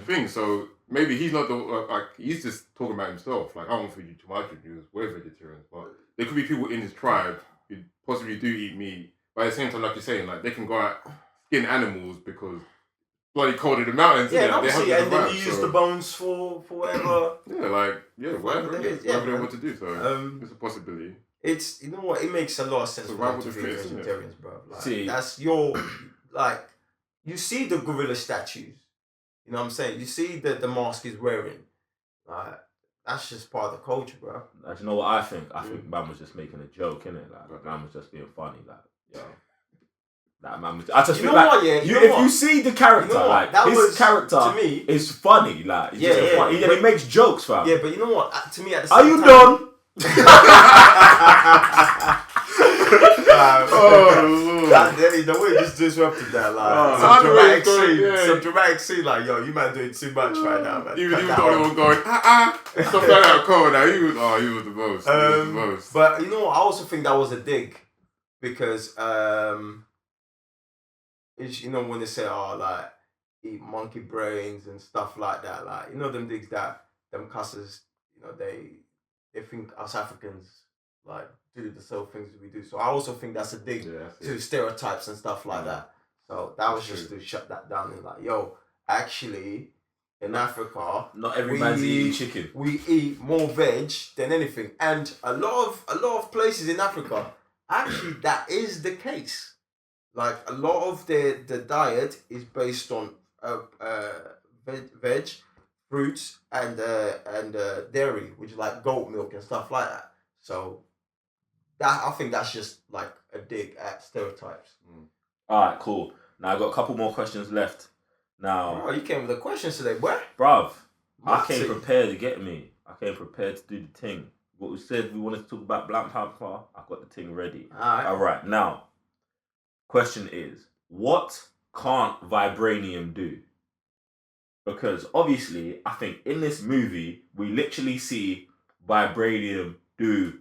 thing, so maybe he's not he's just talking about himself. Like, I won't feed you too much of you, we're vegetarians, but there could be people in his tribe who possibly do eat meat, but at the same time, like you're saying, like, they can go out, skin animals because bloody cold in the mountains. Yeah, and obviously, and then you use the bones for whatever. whatever they want to do, so it's a possibility. It's, you know what, it makes a lot of sense for them to be vegetarians, bro. Like, that's your, like, you see the gorilla statues, you know what I'm saying? You see the mask he's wearing. Like, that's just part of the culture, bro. Like, you know what I think? I think man was just making a joke, innit? Like, man was just being funny, like, yo. That man was, I just think, like, if you see the character, like, his character to me is funny, like, he's just funny. And he makes jokes, fam. Yeah, but you know what? To me, at the same time... Are you done? The way you just disrupted that, like some dramatic scene, like yo, you man doing too much right now, man. Even the only one going stuff like that. Cold now. He was the most. But you know what? I also think that was a dig because it's, you know, when they say like eat monkey brains and stuff like that, like, you know, them digs that them cusses, you know, they think us Africans like do the same things we do. So I also think that's a dig to stereotypes and stuff like that. So that was just to shut that down and like, yo, actually, in Africa, not every man's eating chicken. We eat more veg than anything, and a lot of places in Africa, actually, that is the case. Like a lot of the diet is based on veg, fruits, and dairy, which is like goat milk and stuff like that. So that I think that's just like a dig at stereotypes. All right, cool. Now I got a couple more questions left. Now, you came with the questions today, boy. Bruv, I came prepared to get me. I came prepared to do the thing. What we said we wanted to talk about Black Panther, I got the thing ready. All right. Now, question is, what can't vibranium do? Because obviously, I think in this movie, we literally see vibranium do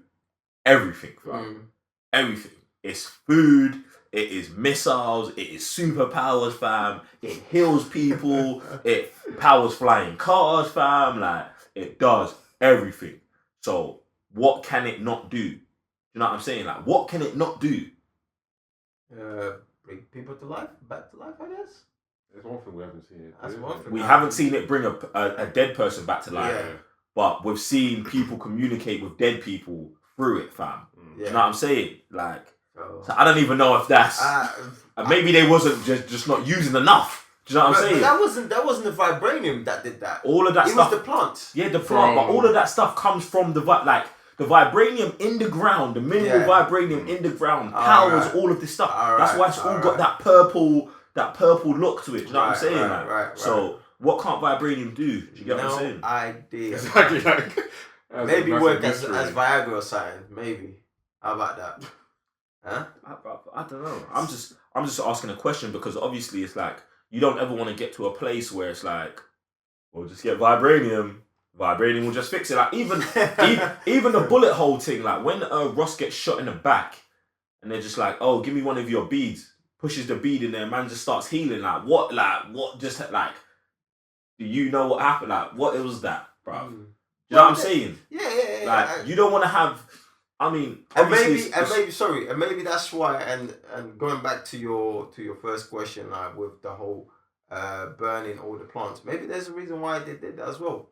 everything, fam. Everything. It's food. It is missiles, it is superpowers, fam. It heals people, it powers flying cars, fam. Like, it does everything. So, what can it not do? You know what I'm saying? Like, what can it not do? Bring people to life, back to life, I guess. There's one thing we haven't seen. That's one thing. We haven't seen it bring a dead person back to life. Yeah. But we've seen people communicate with dead people through it, fam. You know what I'm saying? Like, so I don't even know if that's maybe they wasn't just not using enough. Do you know what I'm saying? But that wasn't the vibranium that did that. All of that stuff. It was the plant. Yeah, the plant. But all of that stuff comes from the vibranium in the ground, the mineral vibranium in the ground powers all of this stuff. That's why it's all got that purple look to it. Do you know what I'm saying? Right. So what can't vibranium do? Do you get what I'm saying? Idea. Exactly. Like, maybe work as Viagra or something. Maybe. How about that? Huh? I don't know. I'm just asking a question because obviously it's like you don't ever want to get to a place where it's like, we'll just get vibranium. Vibranium will just fix it. Like even the bullet hole thing. Like when Ross gets shot in the back, and they're just like, oh, give me one of your beads. Pushes the bead in there, man just starts healing. Like what just like? Do you know what happened? Like what was that, bro? You know what I'm saying? Yeah. Like you don't want to have. I mean, and maybe that's why. And going back to your first question, like with the whole burning all the plants, maybe there's a reason why they did that as well.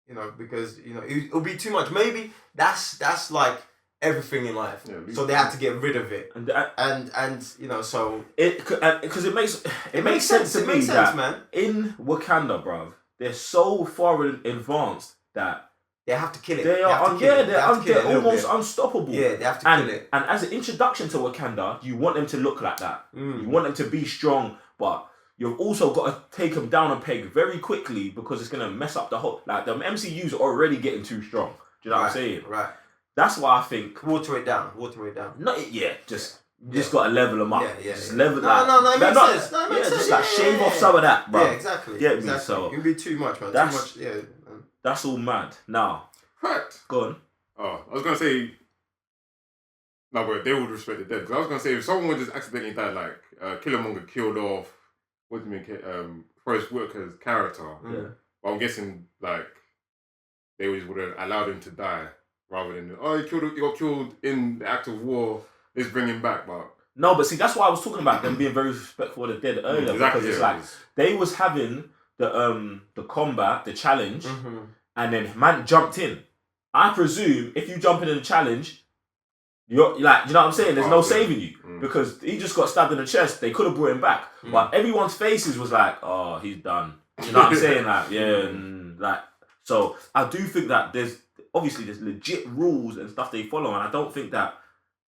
You know, because it'll be too much. Maybe that's like everything in life. Yeah, so they had to get rid of it. And so it because it makes sense to me that man. In Wakanda, bruv, they're so far advanced that. They have to kill it. They're almost unstoppable. Yeah, they have to kill it. And as an introduction to Wakanda, you want them to look like that. You want them to be strong, but you've also got to take them down a peg very quickly because it's going to mess up the whole... Like, the MCU's already getting too strong. Do you know what I'm saying? Right. That's why I think... Water it down. Just got to level them up. Yeah. Just level No, it makes sense. No, it makes sense. Just like shave off some of that, bro. Yeah, exactly. Get me? So... It'll be too much, man. Too much, yeah. That's all mad. Now... Fact. Go on. Oh, I was going to say... No, but they would respect the dead. Because I was going to say, if someone would just accidentally die, like, Killmonger killed off... What do you mean? Forrest Whitaker's character. Yeah. But I'm guessing, like, they would have allowed him to die rather than, he got killed in the act of war, let's bring him back, but... No, but see, that's why I was talking about them being very respectful of the dead earlier. Exactly, because it's like, they was having the combat, the challenge, and then man jumped in. I presume if you jump in the challenge, you're like, you know what I'm saying? There's no saving you. Because he just got stabbed in the chest. They could have brought him back. But everyone's faces was like, oh, he's done. You know what I'm saying? Like, like, so I do think that there's legit rules and stuff they follow, and I don't think that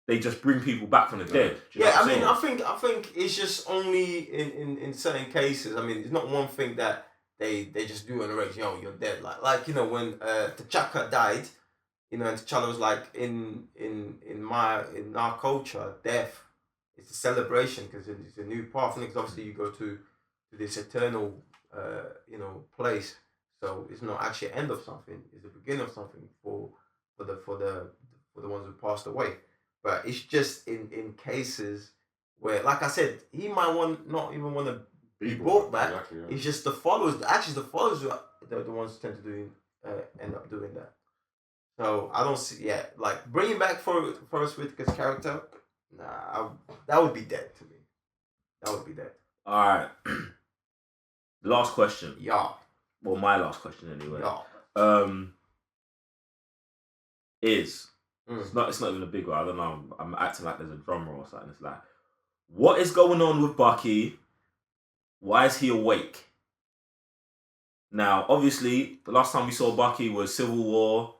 they just bring people back from the dead. Do you know what I'm saying? I think it's just only in certain cases. I mean, it's not one thing that they just do in a race. You're dead. Like when T'Chaka died, and T'Challa was like, in our culture, death. It's a celebration because it's a new path. Because obviously you go to this eternal, place. So it's not actually the end of something. It's the beginning of something for the ones who passed away. But it's just in cases where, like I said, he might not even want to be brought back. Exactly, yeah. It's just the followers. Actually, the followers are the ones who tend to end up doing that. So I don't see, like bringing back Forrest Whitaker's character, that would be dead to me. That would be dead. All right. Last question. Yeah. Well, my last question anyway. Yeah. It's not even a big one. I don't know. I'm acting like there's a drum roll or something. It's like, what is going on with Bucky? Why is he awake? Now, obviously, the last time we saw Bucky was Civil War.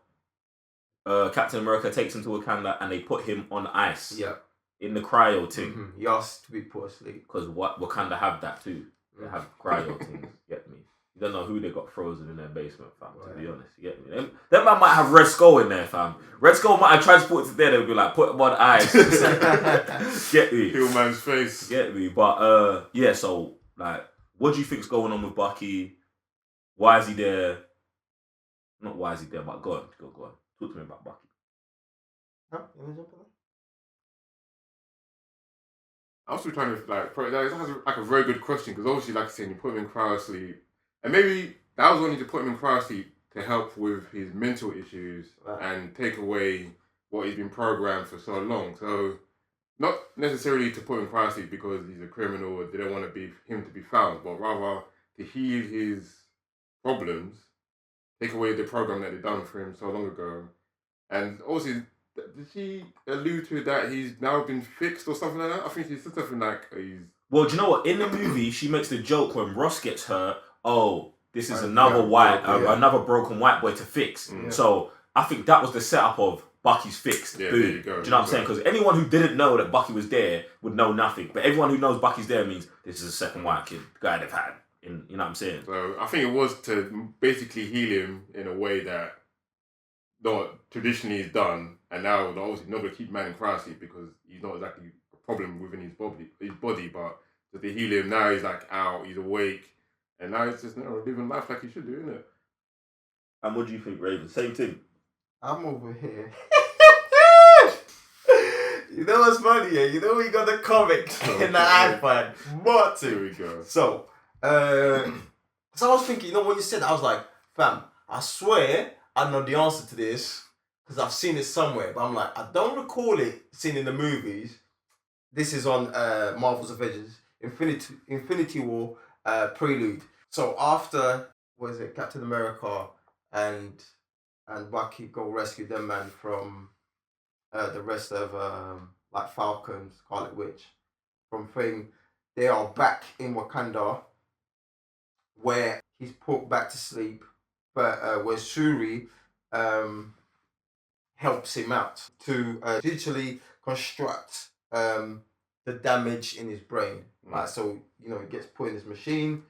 Captain America takes him to Wakanda and they put him on ice. Yeah. In the cryo thing. Mm-hmm. He asked to be put asleep. Because Wakanda have that too. They have cryo things. Get me? You don't know who they got frozen in their basement, fam. Right. To be honest, you get me? That man might have Red Skull in there, fam. Red Skull might have transported to there. They would be like, put him on ice. Get me? Kill man's face. Get me? But yeah. So like, what do you think's going on with Bucky? Why is he there? Not why is he there, but go on. Talk to me about Bucky. Huh? You want to jump on that? I was still trying to that's a very good question because obviously, like I said, you put him in cryo sleep, and maybe that was only to put him in cryo sleep to help with his mental issues and take away what he's been programmed for so long. So, not necessarily to put him in cryo sleep because he's a criminal or they don't want him to be found, but rather to heal his problems, take away the program that they've done for him so long ago, and also. Did she allude to that he's now been fixed or something like that? I think she said something like he's... Well, do you know what? In the movie, she makes the joke when Ross gets hurt, oh, this is another another broken white boy to fix. Mm. So I think that was the setup of Bucky's fixed. Yeah, Boom. there you go. Do you know what I'm saying? Because anyone who didn't know that Bucky was there would know nothing. But everyone who knows Bucky's there means this is a second white kid, the guy they've had. You know what I'm saying? So I think it was to basically heal him in a way that not traditionally is done, and now obviously not going to keep man in cryo sleep because he's not exactly a problem within his body, but to heal him now he's like out, he's awake, and now he's just living life like he should do, isn't it? And what do you think, Raven? Same thing. I'm over here. You know what's funny? Yeah? You know we got the comic in the iPad. What? Here we go. So I was thinking, when you said that, I was like, fam, I swear I know the answer to this because I've seen it somewhere, but I'm like, I don't recall it seen in the movies. This is on Marvel's Avengers, Infinity War prelude. So after, Captain America and Bucky go rescue them man from the rest of like Falcon, Scarlet Witch, from thing, they are back in Wakanda where he's put back to sleep. But where Shuri helps him out to digitally construct the damage in his brain. Like, so, he gets put in his machine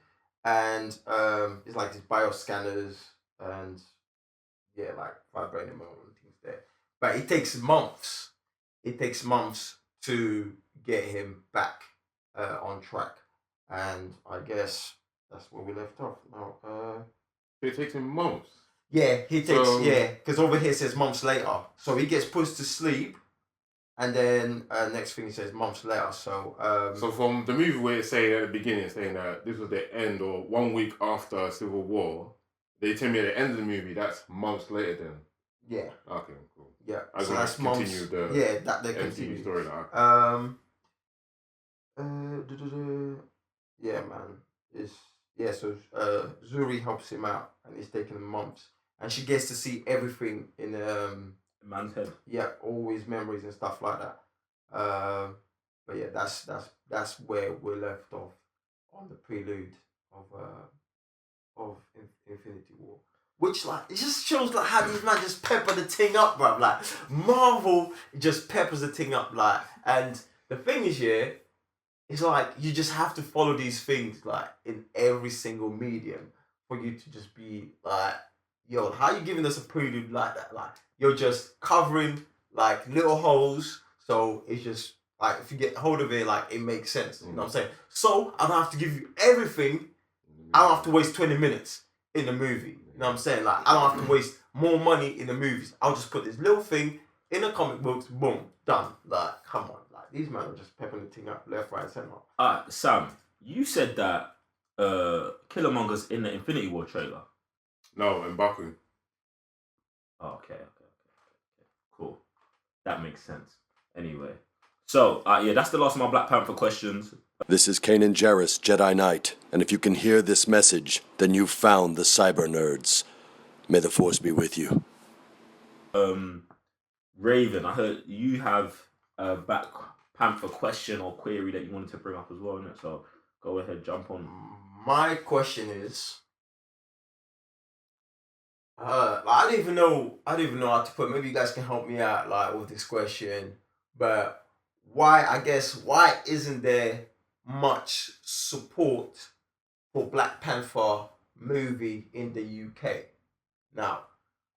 and it's like these bioscanners and like vibranium and things there. But it takes months. It takes months to get him back on track. And I guess that's where we left off now. It takes him months. Yeah, because over here it says months later. So he gets pushed to sleep, and then next thing he says months later. So so from the movie where it's saying at the beginning, it's saying that this was the end or 1 week after Civil War, they tell me at the end of the movie that's months later then. Yeah. Okay, cool. Yeah. So that's months. That they continue. Storyline. Yeah, man. So Zuri helps him out, and it's taking him months, and she gets to see everything in man's head. Yeah, all his memories and stuff like that. But yeah, that's where we're left off on the prelude of Infinity War, which like it just shows like how these man just pepper the thing up, bruv. Like Marvel just peppers the thing up, like, and the thing is, it's like you just have to follow these things like in every single medium for you to just be like, yo, how you giving us a prelude like that? Like you're just covering like little holes, so it's just like if you get hold of it, like it makes sense. You know what I'm saying? So I don't have to give you everything. I don't have to waste 20 minutes in the movie. You know what I'm saying? Like I don't have to waste more money in the movies. I'll just put this little thing in the comic books, boom, done. Like, come on. These men are just peppering the thing up left, right, centre. Sam, you said that Killermonger's in the Infinity War trailer. No, M'Baku. Oh, okay. Cool. That makes sense. Anyway. So, yeah, that's the last of my Black Panther questions. This is Kanan Jarrus, Jedi Knight, and if you can hear this message, then you've found the cyber nerds. May the Force be with you. Raven, I heard you have a Black Panther question or query that you wanted to bring up as well, innit? So go ahead, jump on. My question is, I don't even know how to put. Maybe you guys can help me out, like with this question. But why isn't there much support for Black Panther movie in the UK? Now,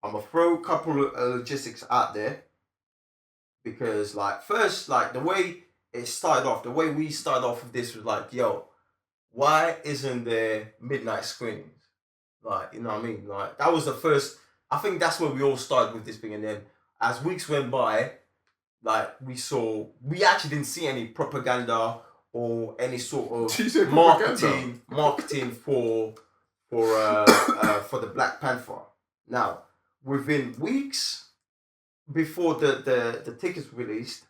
I'm gonna throw a couple of logistics out there because, like, first, like the way we started off with this was like, yo, why isn't there midnight screenings? Like, you know what I mean? Like, that was the first. I think that's where we all started with this thing, and then as weeks went by, like we actually didn't see any propaganda or any sort of marketing for the Black Panther. Now, within weeks before the tickets were released,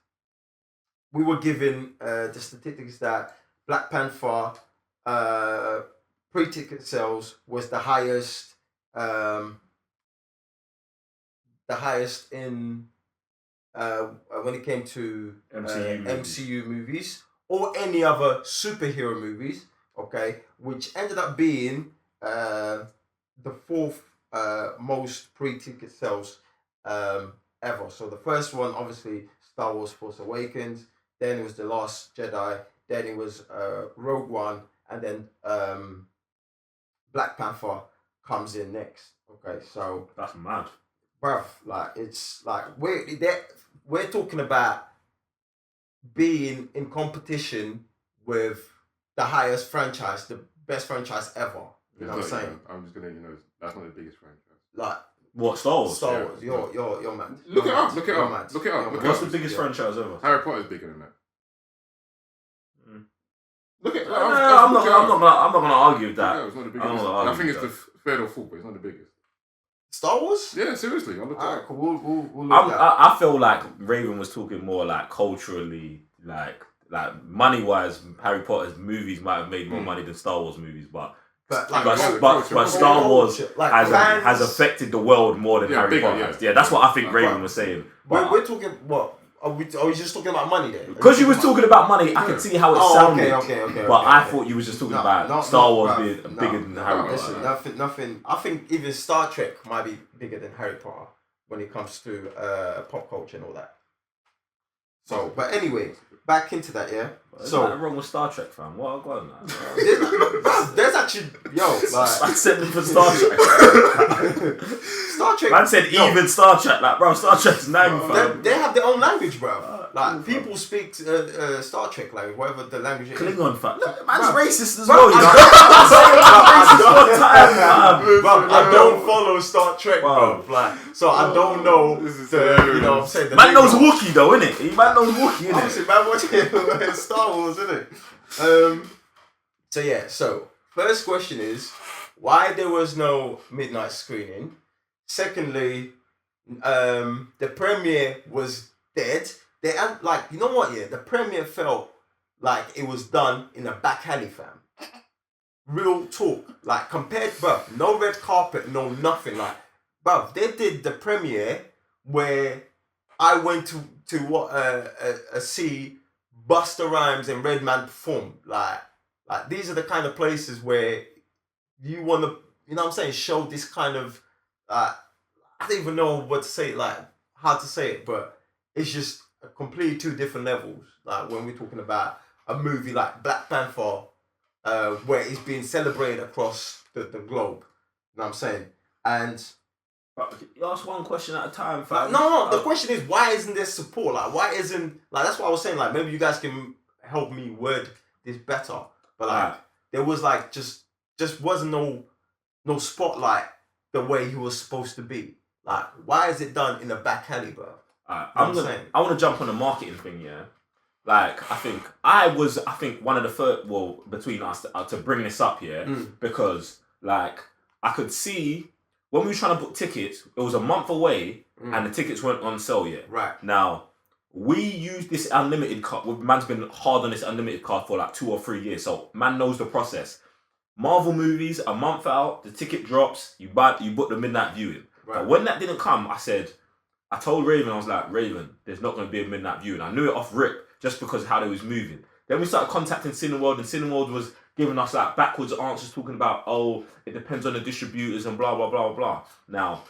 we were given the statistics that Black Panther pre-ticket sales was the highest in when it came to MCU movies or any other superhero movies, okay, which ended up being the fourth most pre-ticket sales ever. So the first one, obviously, Star Wars Force Awakens, then it was The Last Jedi, then it was Rogue One, and then Black Panther comes in next. Okay, so that's mad, bruv. Like, it's like we're talking about being in competition with the highest franchise, the best franchise ever. You know what I'm saying? I'm just gonna let you know that's not the biggest franchise. Like, what, Star Wars? Star Wars. You're mad. Look it up. Look it up. What's the biggest franchise ever? Harry Potter's bigger than that. Look at. I'm not gonna argue with that. No, it's not the biggest. I think it's the third or fourth, but it's not the biggest. Star Wars? Yeah, seriously. I'll look it up. Cool. We'll look at I feel like Raven was talking more like culturally, like money wise. Harry Potter's movies might have made more money than Star Wars movies, but Star Wars has affected the world more than Harry Potter has. Yeah, that's what I think Raven was saying. We're talking what? Are we just talking about money there? Because you was talking about money, I could see how it sounded. Okay. But I thought you was just talking about Star Wars being bigger than Harry Potter. Listen, nothing. I think even Star Trek might be bigger than Harry Potter when it comes to pop culture and all that. So, but anyway, back into that, yeah. There's nothing wrong with Star Trek, fam. What I got on that? There's actually, like, I said for Star Trek. Star Trek. Man said even Star Trek, like, bro. Star Trek's name, fam. They have their own language, bro. Like, people speak Star Trek language, whatever the language is. Klingon, fam. Man's racist as well, you know. I don't follow Star Trek, bro. Like, so I don't know. You know what I'm saying? Man knows Wookiee, though, innit? Man knows Wookiee, innit? Obviously, man watching Star Wars, innit? So first question is, why there was no midnight screening? Secondly, the premiere was dead. They had, like, you know what, yeah? The premiere felt like it was done in a back alley, fam. Real talk. Like, compared, bruv, no red carpet, no nothing. Like, bruv, they did the premiere where I went to see Busta Rhymes and Redman perform. Like these are the kind of places where you want to, you know what I'm saying, show this kind of, I don't even know what to say, like, how to say it, but it's just completely two different levels. Like, when we're talking about a movie like Black Panther, where it's being celebrated across the globe. You know what I'm saying? And you ask one question at a time, fam. No. The question is, why isn't there support? Like, why isn't, like, that's what I was saying. Like, maybe you guys can help me word this better. But like, there was like just wasn't no spotlight the way he was supposed to be. Like, why is it done in a back alley, bro? I want to jump on the marketing thing, yeah. Like, I think one of the first, between us to bring this up, yeah, because, like, I could see when we were trying to book tickets, it was a month away, and the tickets weren't on sale yet. Right. Now, we used this unlimited card. Man's been hard on this unlimited card for like 2 or 3 years, so man knows the process. Marvel movies, a month out, the ticket drops, you book the midnight viewing. Right. But when that didn't come, I told Raven, I was like, Raven, there's not going to be a midnight viewing. I knew it off rip just because of how they was moving. Then we started contacting Cineworld, and Cineworld was giving us like backwards answers, talking about, it depends on the distributors and blah, blah, blah, blah, blah. Now,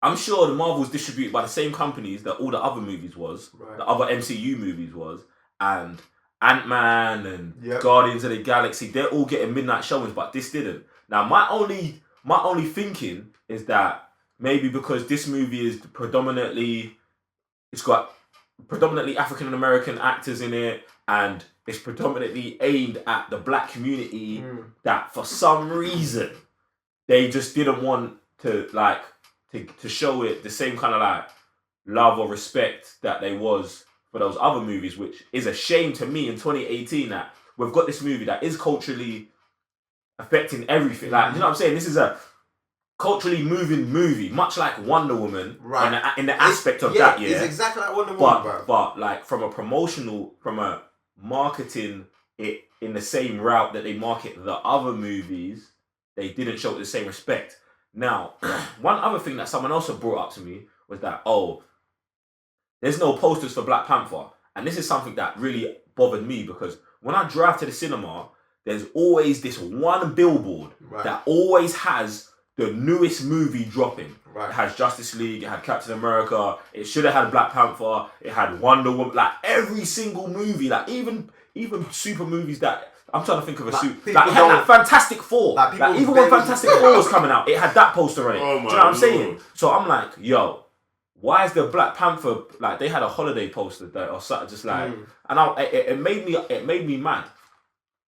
I'm sure the Marvel's distributed by the same companies that all the other movies was, the other MCU movies was, and Ant-Man and Guardians of the Galaxy, they're all getting midnight showings, but this didn't. Now, my only thinking is that maybe because this movie is it's got predominantly African American actors in it, and it's predominantly aimed at the black community, that for some reason they just didn't want to to show it the same kind of like love or respect that they was for those other movies, which is a shame to me in 2018 that we've got this movie that is culturally affecting everything. Like, you know what I'm saying? This is a culturally moving movie, much like Wonder Woman, in the aspect of that. Yeah, it's exactly like Wonder Woman, bro. But like from a marketing it in the same route that they market the other movies, they didn't show it the same respect. Now, one other thing that someone else brought up to me was that, there's no posters for Black Panther. And this is something that really bothered me, because when I drive to the cinema, there's always this one billboard that always has the newest movie dropping. Right. It has Justice League, it had Captain America, it should have had Black Panther, it had Wonder Woman, like every single movie, like even super movies that I'm trying to think of it had like Fantastic Four. Like even when Fantastic Four was coming out, it had that poster on it. Do you know what I'm saying? So I'm like, yo, why is the Black Panther, like they had a holiday poster there or something, just like, and it made me mad.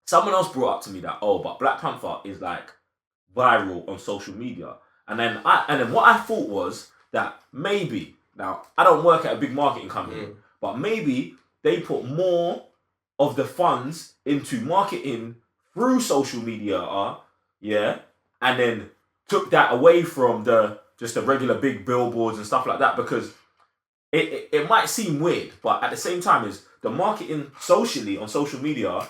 Someone else brought up to me that, but Black Panther is like viral on social media. And then what I thought was that maybe, now I don't work at a big marketing company, but maybe they put more of the funds into marketing through social media, and then took that away from just the regular big billboards and stuff like that, because it might seem weird, but at the same time is the marketing socially on social media,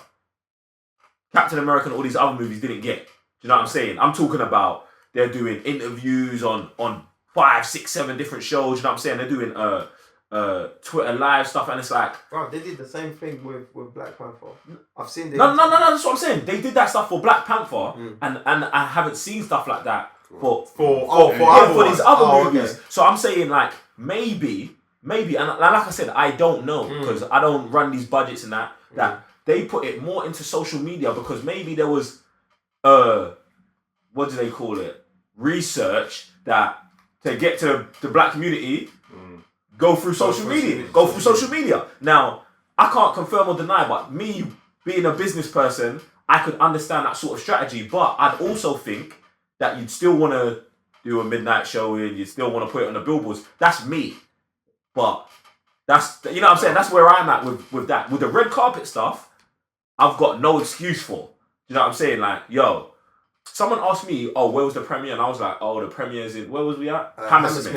Captain America and all these other movies didn't get. Do you know what I'm saying? I'm talking about they're doing interviews on 5, 6, 7 different shows. You know what I'm saying? They're doing Twitter live stuff, and it's like, bro, they did the same thing with Black Panther. I've seen. No. That's what I'm saying. They did that stuff for Black Panther, and I haven't seen stuff like that for these other movies. Okay. So I'm saying like maybe, and like I said, I don't know because I don't run these budgets and that they put it more into social media, because maybe there was what do they call it? Research that to get to the black community. Go through social media. Now, I can't confirm or deny, but me being a business person, I could understand that sort of strategy. But I'd also think that you'd still want to do a midnight showing, you'd still want to put it on the billboards. That's me. But that's, you know what I'm saying? That's where I'm at with that. With the red carpet stuff, I've got no excuse for. You know what I'm saying? Like, yo, someone asked me, where was the premiere? And I was like, the premiere's in, where was we at? Hammersmith.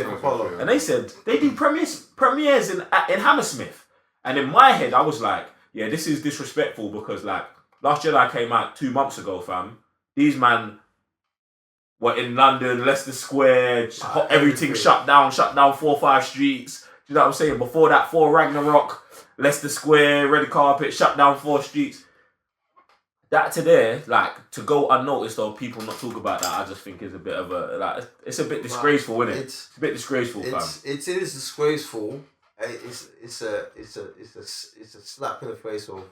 And they said, they do premieres in Hammersmith. And in my head, I was like, yeah, this is disrespectful, because like, Last Jedi came out 2 months ago, fam. These man were in London, Leicester Square, everything shut down 4 or 5 streets. You know what I'm saying? Before that, 4 Ragnarok, Leicester Square, red carpet, shut down 4 streets. That to there, like, to go unnoticed or people not talk about that, I just think is a bit of a, like, it's a bit disgraceful, isn't it? It's a bit disgraceful, fam. It is disgraceful. It's a slap in the face of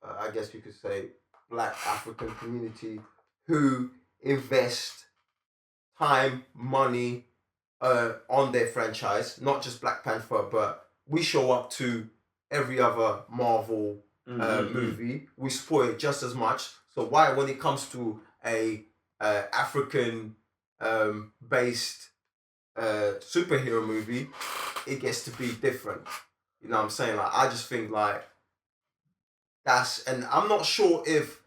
I guess you could say, Black African community who invest time, money on their franchise, not just Black Panther, but we show up to every other Marvel movie. We support it just as much. So why, when it comes to a African based superhero movie, it gets to be different? You know what I'm saying? Like, I just think like that's, and I'm not sure if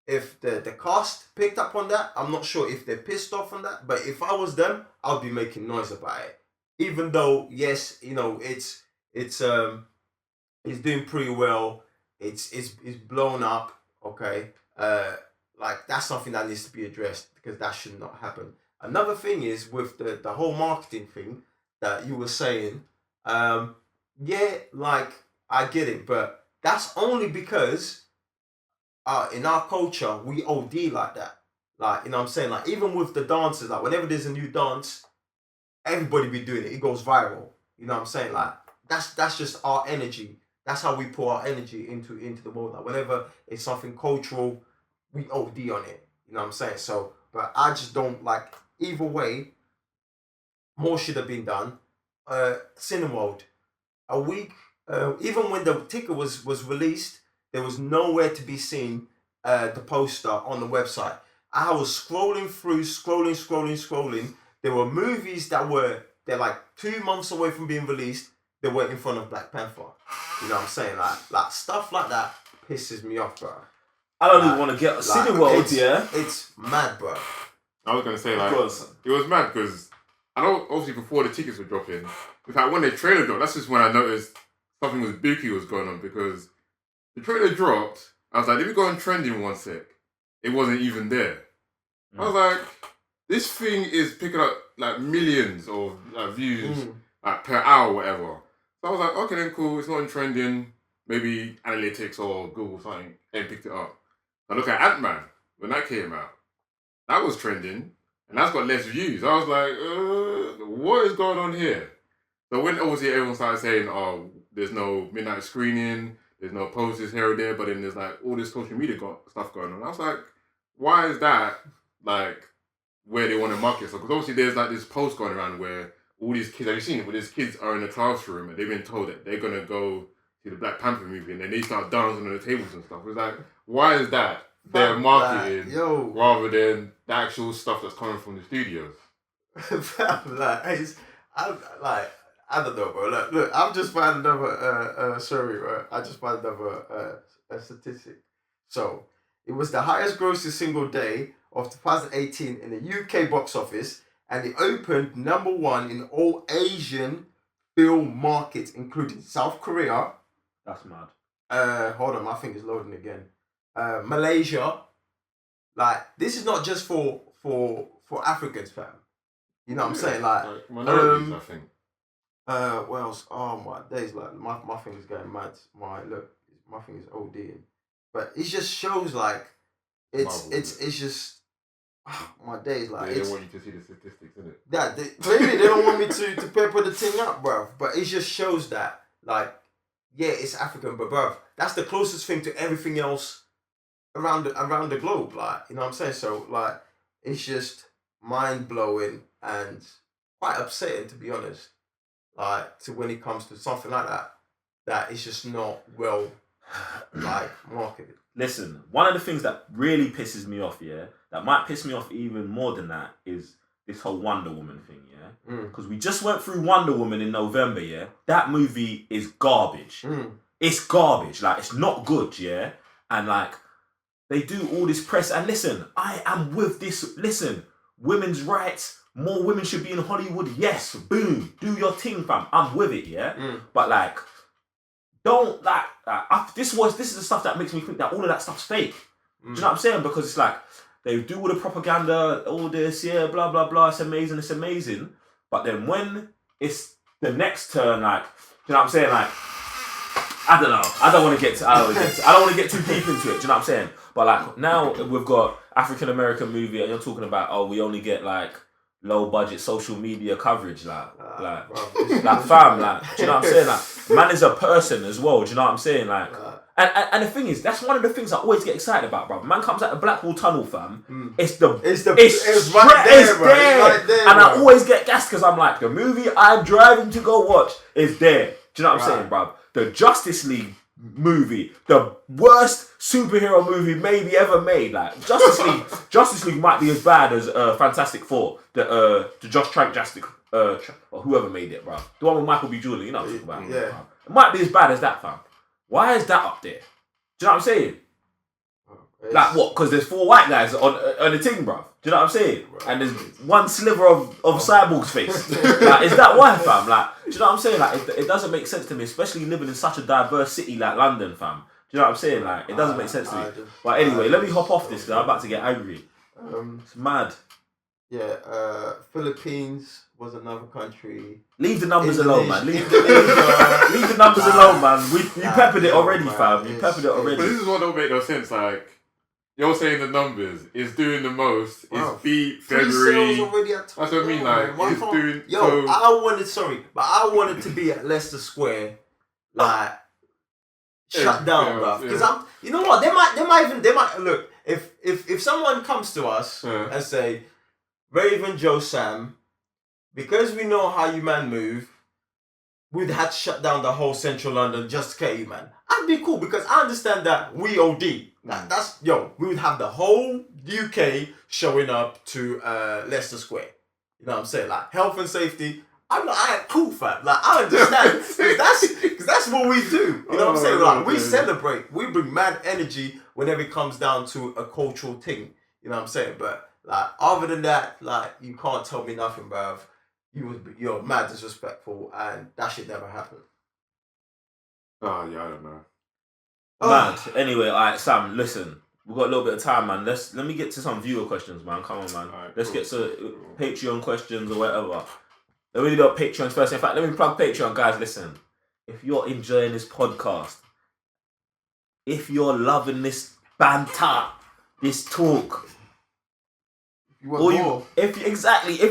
the cast picked up on that. I'm not sure if they're pissed off on that. But if I was them, I'd be making noise about it. Even though, yes, you know, it's doing pretty well. It's blown up. Okay, like that's something that needs to be addressed because that should not happen. Another thing is with the whole marketing thing that you were saying. Yeah, like I get it, but that's only because in our culture we OD like that. Like, you know what I'm saying? Like, even with the dances, like whenever there's a new dance, everybody be doing it. It goes viral. You know what I'm saying? Like, that's just our energy. That's how we pour our energy into the world. Like, whenever it's something cultural, we OD on it. You know what I'm saying? So, but I just don't like, either way, more should have been done. Cineworld, a week, even when the ticket was released, there was nowhere to be seen the poster on the website. I was scrolling. There were movies they're like 2 months away from being released. They were in front of Black Panther. You know what I'm saying? Like stuff like that pisses me off, bro. I don't even want to get Cineworld, yeah? It's mad, bro. I was going to say, like, it was mad because I know, obviously, before the tickets were dropping, in fact, when the trailer dropped, that's just when I noticed something was booky was going on because the trailer dropped. I was like, let me go on trending 1 sec. It wasn't even there. I was like, this thing is picking up like millions of views like per hour or whatever. So I was like, okay then, cool, it's not in trending. Maybe analytics or Google something ain't picked it up. I look at Ant-Man, when that came out. That was trending, and that's got less views. I was like, what is going on here? So when obviously everyone started saying, oh, there's no midnight screening, there's no posters here or there, but then there's like all this social media stuff going on. I was like, why is that like where they want to market? So because obviously there's like this post going around where all these kids, have you seen it? Where these kids are in the classroom and they've been told that they're gonna go see the Black Panther movie, and then they start dancing on the tables and stuff. It's like, why is that their marketing rather than the actual stuff that's coming from the studios? I don't know, bro. Look, I've just found another. I just found another a statistic. So it was the highest grossing single day of 2018 in the UK box office, and it opened number 1 in all Asian film markets, including South Korea. That's mad. Hold on, my finger's loading again. Malaysia. Like, this is not just for Africans, fam. You know what I'm saying? Like minorities, I think. What else? Oh my days, like my finger's going mad. My finger's ODing. But it just shows like it's just my days, like they want you to see the statistics, innit? Yeah, clearly they don't want me to pepper the thing up, bruv. But it just shows that, like, yeah, it's African, but bruv, that's the closest thing to everything else around the globe, like, you know what I'm saying? So like, it's just mind blowing and quite upsetting, to be honest. Like, to when it comes to something like that is just not well, like, marketed. Listen, one of the things that really pisses me off, yeah, that might piss me off even more than that, is this whole Wonder Woman thing, yeah? Because we just went through Wonder Woman in November, yeah? That movie is garbage. It's garbage. Like, it's not good, yeah? And, like, they do all this press. And listen, I am with this. Listen, women's rights, more women should be in Hollywood. Yes, boom, do your thing, fam. I'm with it, yeah? But, like, don't, like, this is the stuff that makes me think that all of that stuff's fake. Do you know what I'm saying? Because it's like, they do all the propaganda, all this, yeah, blah, blah, blah, it's amazing. But then when it's the next turn, like, do you know what I'm saying? Like, I don't know. I don't want to get too deep into it, do you know what I'm saying? But like, now we've got African American movie and you're talking about, oh, we only get like low budget social media coverage, like fam, like, do you know what I'm saying? Like, man is a person as well, do you know what I'm saying? Like, and the thing is, that's one of the things I always get excited about, bro. Man comes out the Blackwall Tunnel, fam. It's right there, and I always get gassed because I'm like, the movie I'm driving to go watch is there. Do you know what I'm saying, bro? The Justice League movie, the worst superhero movie maybe ever made. Like, Justice League might be as bad as Fantastic Four, the Josh Trank or whoever made it, bro. The one with Michael B. Jordan, you know what I'm talking about. Yeah. It might be as bad as that, fam. Why is that up there? Do you know what I'm saying? Like what? Because there's 4 white guys on the thing, bruv. Do you know what I'm saying? And there's one sliver of Cyborg's face. Like, is that why, fam? Like, do you know what I'm saying? Like, it doesn't make sense to me, especially living in such a diverse city like London, fam. Do you know what I'm saying? Like, it doesn't make sense to me. But anyway, let me hop off this because I'm about to get angry. It's mad. Yeah, Philippines was another country. Leave the numbers alone, man. Leave the numbers alone, man. You peppered it already, fam. You peppered it already. But this is what don't make no sense. Like, you're saying the numbers is doing the most. It's beat February. That's what I mean. Like, it's doing. Yo, I wanted to be at Leicester Square, like shut down, bruv. Because you know what? They might look. If someone comes to us and say, Raven Joe Sam, because we know how you man move, we'd had to shut down the whole central London just to get you, man. I'd be cool because I understand that we OD. We would have the whole UK showing up to Leicester Square. You know what I'm saying? Like, health and safety, I'm like, cool, fam. Like, I understand. Because that's what we do. You know what I'm saying? Like, we celebrate. We bring mad energy whenever it comes down to a cultural thing. You know what I'm saying? But, like, other than that, like, you can't tell me nothing, bruv. You're mad disrespectful, and that shit never happened. Oh, yeah, I don't know. Mad. Anyway, alright, Sam, listen. We've got a little bit of time, man. Let me get to some viewer questions, man. Come on, man. Right, Let's get to Patreon questions or whatever. Let me do Patreon first. In fact, let me plug Patreon, guys. Listen, if you're enjoying this podcast, if you're loving this banter, this talk, if you want more, if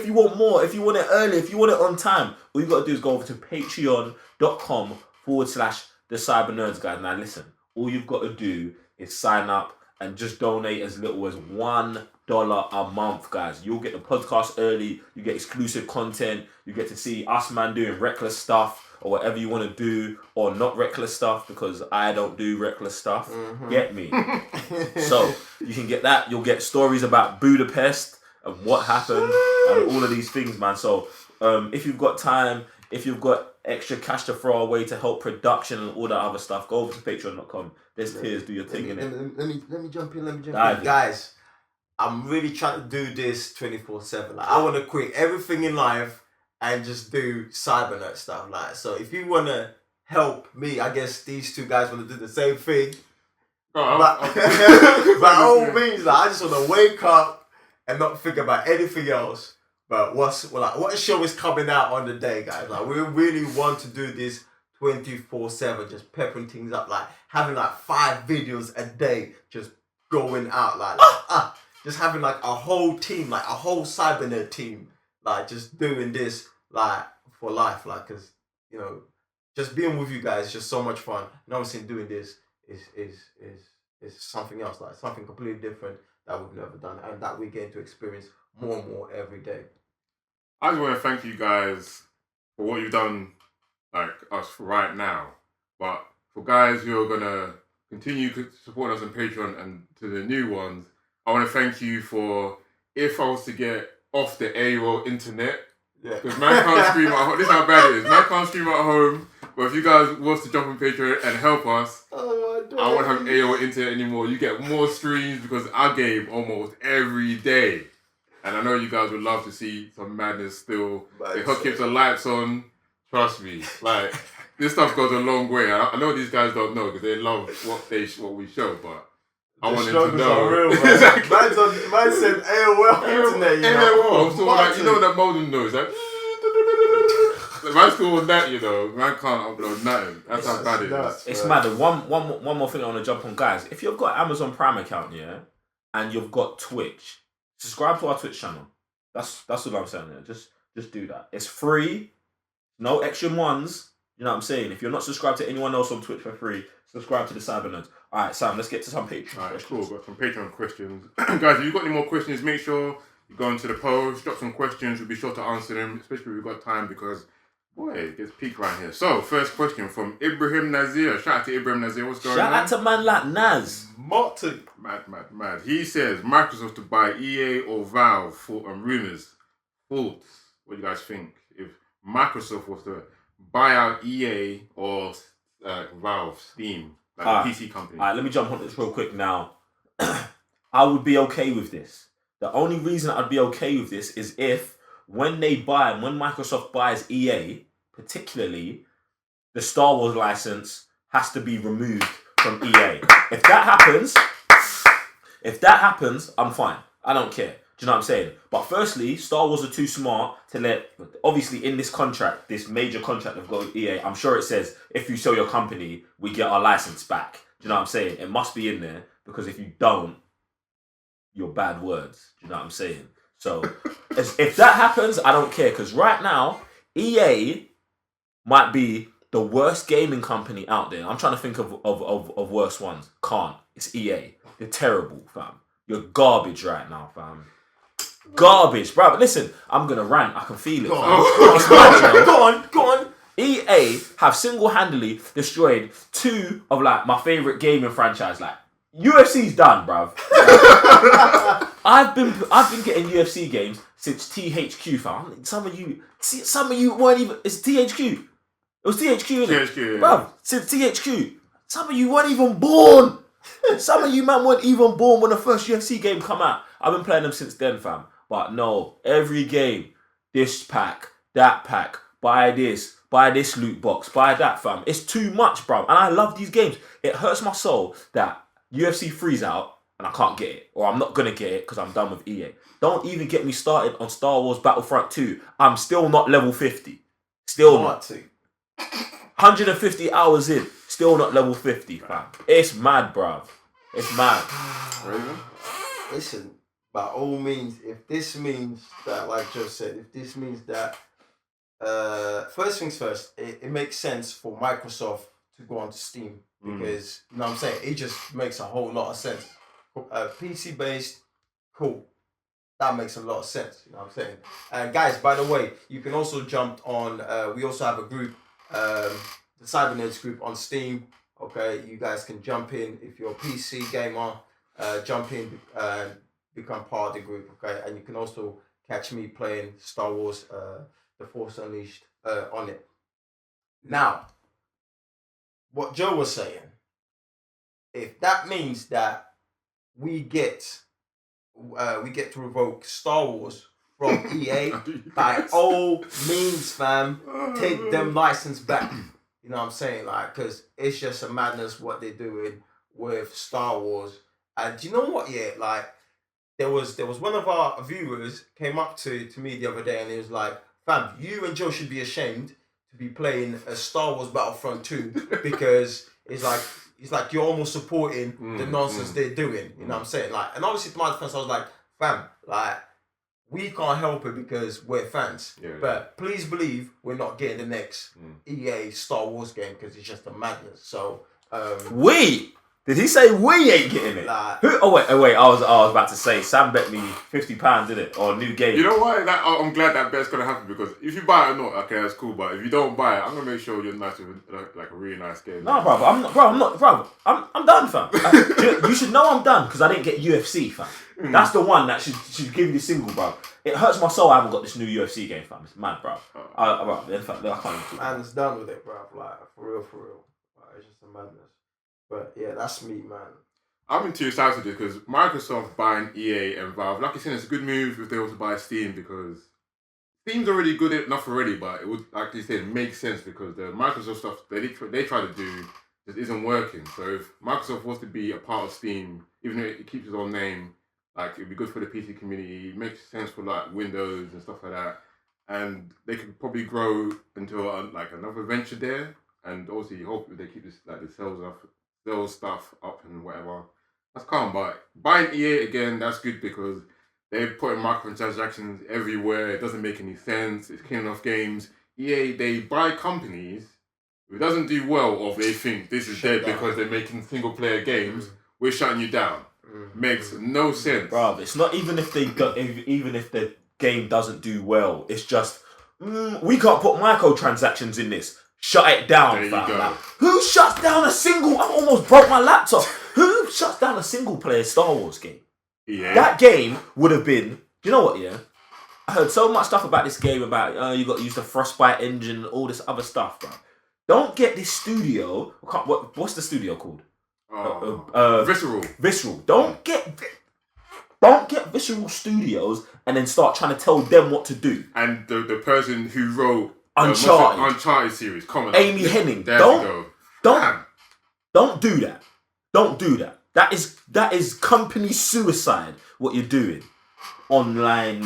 you want more, if you want it early, if you want it on time, all you got to do is go over to patreon.com/the Cyber Nerds, guys. Now, listen, all you've got to do is sign up and just donate as little as $1 a month, guys. You'll get the podcast early, you get exclusive content, you get to see us, man, doing reckless stuff or whatever you want to do, or not reckless stuff, because I don't do reckless stuff. Get me? So you can get that. You'll get stories about Budapest and what happened and all of these things, man. So if you've got time, if you've got extra cash to throw away to help production and all that other stuff, go over to patreon.com. There's tiers, do your thing, innit? Let me jump in. Guys, I'm really trying to do this 24/7. Like, I want to quit everything in life and just do cybernet stuff. Like, so if you want to help me, I guess these two guys want to do the same thing. By all means, like, I just want to wake up and not think about anything else. But what show is coming out on the day, guys? Like, we really want to do this 24/7, just peppering things up, like having like 5 videos a day, just going out, like just having like a whole team, like a whole cybernet team, like just doing this like for life, like, because you know, just being with you guys is just so much fun. And obviously doing this is something else, like something completely different that we've never done, and that we get to experience more and more every day. I just want to thank you guys for what you've done, like us right now. But for guys who are going to continue to support us on Patreon and to the new ones, I want to thank you for, if I was to get off the AOL internet, because man can't stream at home. This is how bad it is. Man can't stream at home. But if you guys want to jump on Patreon and help us, I won't have AOL internet anymore. You get more streams because I game almost every day. And I know you guys would love to see some madness still. They keep the lights on. Trust me. Like, this stuff goes a long way. I know these guys don't know because they love what we show, but I want them to know. Real, man. Exactly. Man said AOL internet, you know. AOL. So like, you know what that modem knows? Like, man's cool with that, you know. Man can't upload nothing. That's how bad it is. It's mad. One more thing I want to jump on, guys. If you've got Amazon Prime account, yeah, and you've got Twitch, subscribe to our Twitch channel. That's what I'm saying. Yeah. Just do that. It's free. No extra ones. You know what I'm saying? If you're not subscribed to anyone else on Twitch for free, subscribe to the Cyber Nerds. Alright, Sam, let's get to some Patreon questions. Cool. Got some Patreon questions. Guys, if you've got any more questions, make sure you go into the post, drop some questions. We'll be sure to answer them, especially if we've got time, because, boy, it gets peak right here. So, first question from Ibrahim Nazir. Shout out to Ibrahim Nazir. What's going on? Shout out to man like Naz. Mad. He says, Microsoft to buy EA or Valve for rumours. Thoughts? What do you guys think? If Microsoft was to buy out EA or Valve, Steam, like the PC company. Alright, let me jump on this real quick now. I would be okay with this. The only reason I'd be okay with this is if when Microsoft buys EA, particularly, the Star Wars license has to be removed from EA. If that happens, I'm fine. I don't care. Do you know what I'm saying? But firstly, Star Wars are too smart to let... Obviously, in this contract, this major contract they've got with EA, I'm sure it says, if you sell your company, we get our license back. Do you know what I'm saying? It must be in there, because if you don't, you're bad words. Do you know what I'm saying? So, if that happens, I don't care. Because right now, EA might be the worst gaming company out there. I'm trying to think of worse ones. Can't. It's EA. They're terrible, fam. You're garbage right now, fam. Garbage, bro. But listen, I'm going to rant. I can feel it. Go on. EA have single-handedly destroyed two of, like, my favourite gaming franchise. Like, UFC's done, bruv. I've been getting UFC games since THQ, fam. Some of you weren't even... It's THQ. It was THQ, innit? THQ, yeah. Bruv, since THQ. Some of you weren't even born. Some of you, man, weren't even born when the first UFC game come out. I've been playing them since then, fam. But no, every game, this pack, that pack, buy this loot box, buy that, fam. It's too much, bruv. And I love these games. It hurts my soul that UFC 3's out and I can't get it. Or I'm not going to get it because I'm done with EA. Don't even get me started on Star Wars Battlefront 2. I'm still not level 50. Still not. 150 hours in. Still not level 50, fam. It's mad, bruv. It's mad. Listen, by all means, if this means that, like Joe said, if this means that, first things first, it makes sense for Microsoft to go onto Steam because, you know what I'm saying, it just makes a whole lot of sense. PC based, cool. That makes a lot of sense, you know what I'm saying? And guys, by the way, you can also jump on, we also have a group, the Cyber Nerds group on Steam. Okay, you guys can jump in if you're a PC gamer, jump in and become part of the group. Okay, and you can also catch me playing Star Wars, The Force Unleashed on it. Now, what Joe was saying, if that means that we get to revoke Star Wars from EA, by all means, fam, take them license back. You know what I'm saying? Like, because it's just a madness what they're doing with Star Wars. And do you know what? Yeah, like, there was one of our viewers came up to me the other day and he was like, fam, you and Joe should be ashamed to be playing a Star Wars Battlefront 2 because it's like you're almost supporting the nonsense they're doing. You know what I'm saying? Like, and obviously to my defense, I was like, fam, like, we can't help it because we're fans. Yeah. But please believe we're not getting the next EA Star Wars game because it's just a madness. So we did he say we ain't getting it? Like, who? Oh wait. I was about to say Sam bet me £50, did it, or a new game? You know why? I'm glad that bet's gonna happen because if you buy it or not, okay, that's cool. But if you don't buy it, I'm gonna make sure you're nice with like a really nice game. No, bro, I'm done, fam. You should know I'm done because I didn't get UFC, fam. That's the one that should give you the single, bro. It hurts my soul I haven't got this new UFC game, fam. It's mad, bro. In fact, I can't even talk. Man's done with it, bro. Like, for real. Like, it's just a madness. But yeah, that's me, man. I've been too excited because Microsoft buying EA and Valve, like you said, it's a good move if they were to buy Steam because Steam's already good enough already, but it would, like you said, make sense because the Microsoft stuff they try to do just isn't working. So if Microsoft wants to be a part of Steam, even though it keeps its own name, like it'd be good for the PC community. It makes sense for like Windows and stuff like that, and they could probably grow into like another venture there. And also, you hope they keep this like the sales stuff up and whatever. That's calm, but buying EA again, that's good because they're putting microtransactions everywhere. It doesn't make any sense. It's killing off games. EA, they buy companies. If it doesn't do well, or if they think this is dead because they're making single player games, we're shutting you down. Makes no sense, bro. It's not even if even if the game doesn't do well. It's just we can't put microtransactions in this. Shut it down, fam. Like, who shuts down a single? I almost broke my laptop. Who shuts down a single player Star Wars game? Yeah. That game would have been. Do you know what? Yeah, I heard so much stuff about this game about you got to use the Frostbite engine and all this other stuff, bro. Don't get this studio. What's the studio called? Visceral. Don't get Visceral Studios and then start trying to tell them what to do. And the person who wrote Uncharted series, come on, Amy Hennig. Don't do that. Don't do that. That is company suicide. What you're doing online.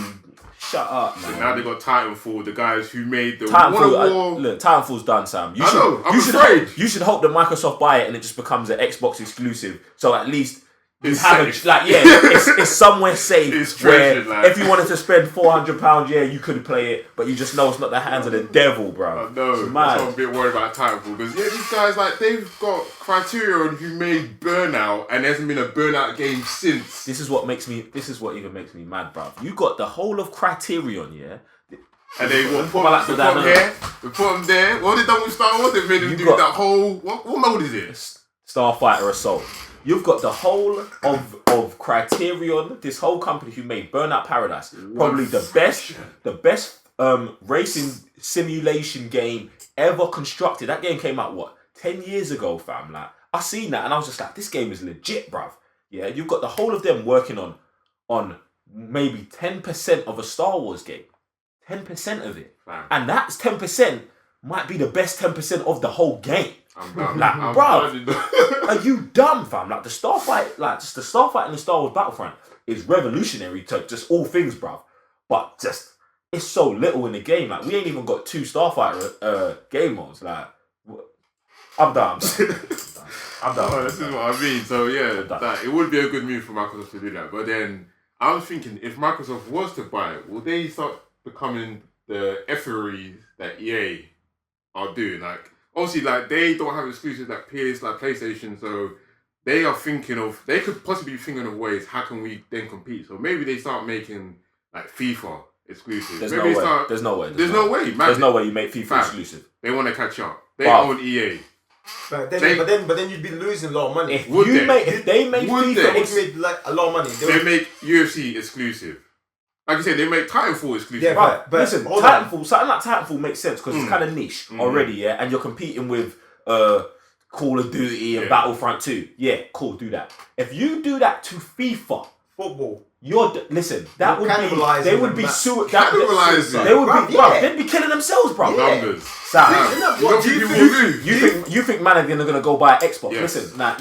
Shut up, man. So now they got Titanfall, the guys who made the Titanfall. Look, Titanfall's done, Sam. I'm afraid. You should hope that Microsoft buy it and it just becomes an Xbox exclusive. So at least you have it's somewhere safe. It's treasured, where if you wanted to spend £400, you could play it, but you just know it's not the hands of the devil, bro. No, that's why I'm a bit worried about Titanfall because these guys they've got Criterion who made Burnout and there hasn't been a Burnout game since. This is what even makes me mad, bro. You got the whole of Criterion, yeah. And they put them here. We put them there. What they done with Star Wars? They made them do that whole. What mode is it? Starfighter Assault. You've got the whole of Criterion, this whole company who made Burnout Paradise, probably the best racing simulation game ever constructed. That game came out 10 years ago, fam. Like I seen that and I was just like, this game is legit, bruv. Yeah, you've got the whole of them working on maybe 10% of a Star Wars game, 10% of it, fam. And that's 10% might be the best 10% of the whole game. I'm done. Like, bro, are you dumb, fam? Like the Starfight in the Star Wars Battlefront is revolutionary to just all things, bro. But just it's so little in the game. Like we ain't even got 2 Starfighter game modes. Like I'm done. I'm done. Oh, this is what I mean. So yeah, it would be a good move for Microsoft to do that. But then I was thinking, if Microsoft was to buy it, will they start becoming the effery that EA are doing? Like. Obviously, like they don't have exclusives like PS, like PlayStation, so they could possibly be thinking of ways how can we then compete. So maybe they start making like FIFA exclusive. There's no way. There's no way. There's no way. Man. There's no way you make FIFA exclusive. They want to catch up. They own EA. But then you'd be losing a lot of money. If they made FIFA, would made like a lot of money. They make UFC exclusive. Like you said, they make Titanfall exclusive. Yeah, but listen, Titanfall, something like Titanfall makes sense because it's kind of niche already, yeah, and you're competing with Call of Duty and Battlefront 2. Yeah, cool, do that. If you do that to FIFA, football, that would be, they would be cannibalizing. They would be, bro, they'd be killing themselves, bro. Numbers. You think man are gonna go buy an Xbox? Yes. Listen, now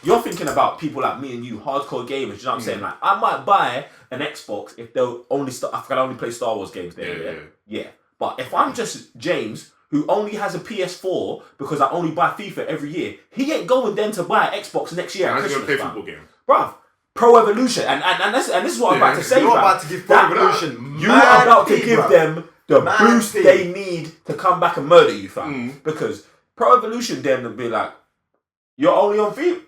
you're thinking about people like me and you, hardcore gamers. You know what I'm saying? Like I might buy an Xbox if they'll I can only play Star Wars games there. Yeah. But if I'm just James who only has a PS4 because I only buy FIFA every year, he ain't going then to buy an Xbox next year. I'm gonna play football games, bruv. Pro Evolution, and this is what I'm about to say. You're about to give Pro Evolution. You are about to give them the boost they need to come back and murder you, fam. Because Pro Evolution then will be like, you're only on FIFA.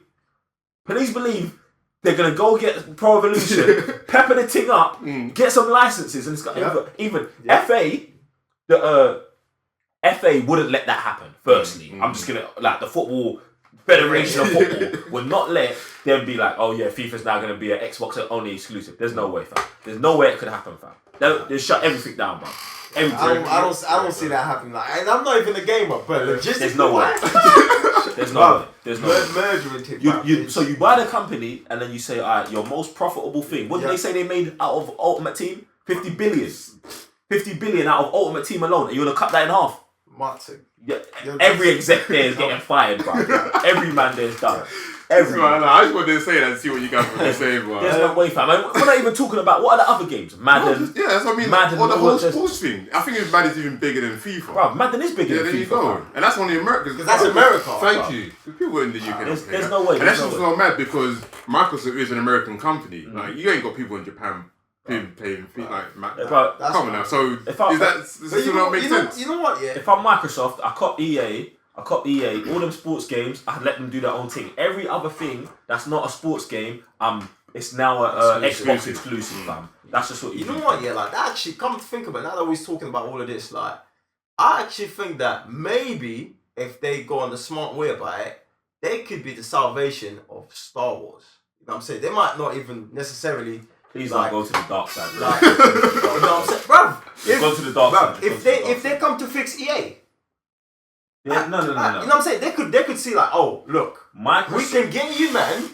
Please believe they're gonna go get Pro Evolution, pepper the thing up, get some licenses, and it's got even FA. The FA wouldn't let that happen. Firstly, I'm just gonna the football. Federation of Football would not let them be like, oh yeah, FIFA's now going to be an Xbox only exclusive. There's no way, fam. There's no way it could happen, fam. They'll shut everything down, bro. I don't see that happening. Like, and I'm not even a gamer, but logistically, there's no way. There's no way. There's no way. So you buy the company and then you say, all right, your most profitable thing. What did they say they made out of Ultimate Team? 50 billion. 50 billion out of Ultimate Team alone. And you're going to cut that in half. Martin. Yeah, every exec there is getting fired, bro. Every man there's done. I just wanted to say that and see what you guys were saying, bro. There's no way, fam. We're not even talking about what are the other games. Madden. Yeah, that's what I mean. Madden. The whole sports thing. I think Madden's even bigger than FIFA. Bro, Madden is bigger than FIFA. There you go. And that's only America. Because that's America. Thank you. Because people in the UK there's no way. And that's just so mad because Microsoft is an American company. Like, you ain't got people in Japan playing like come on now. So does that not make sense? You know what? Yeah. If I'm Microsoft, I cop EA. All them sports games. I let them do their own thing. Every other thing that's not a sports game, it's now a Xbox exclusive, fam. That's just what you do. You know what? Yeah, like that actually. Come to think of it, now that we're talking about all of this, like I actually think that maybe if they go on the smart way about it, they could be the salvation of Star Wars. You know what I'm saying? They might not even necessarily. Please don't go to the dark side. Like, you know what I'm saying, bruv? Go to the dark side. If they come to fix EA, Yeah, no. You know what I'm saying? They could see like, oh, look, we can get you, man,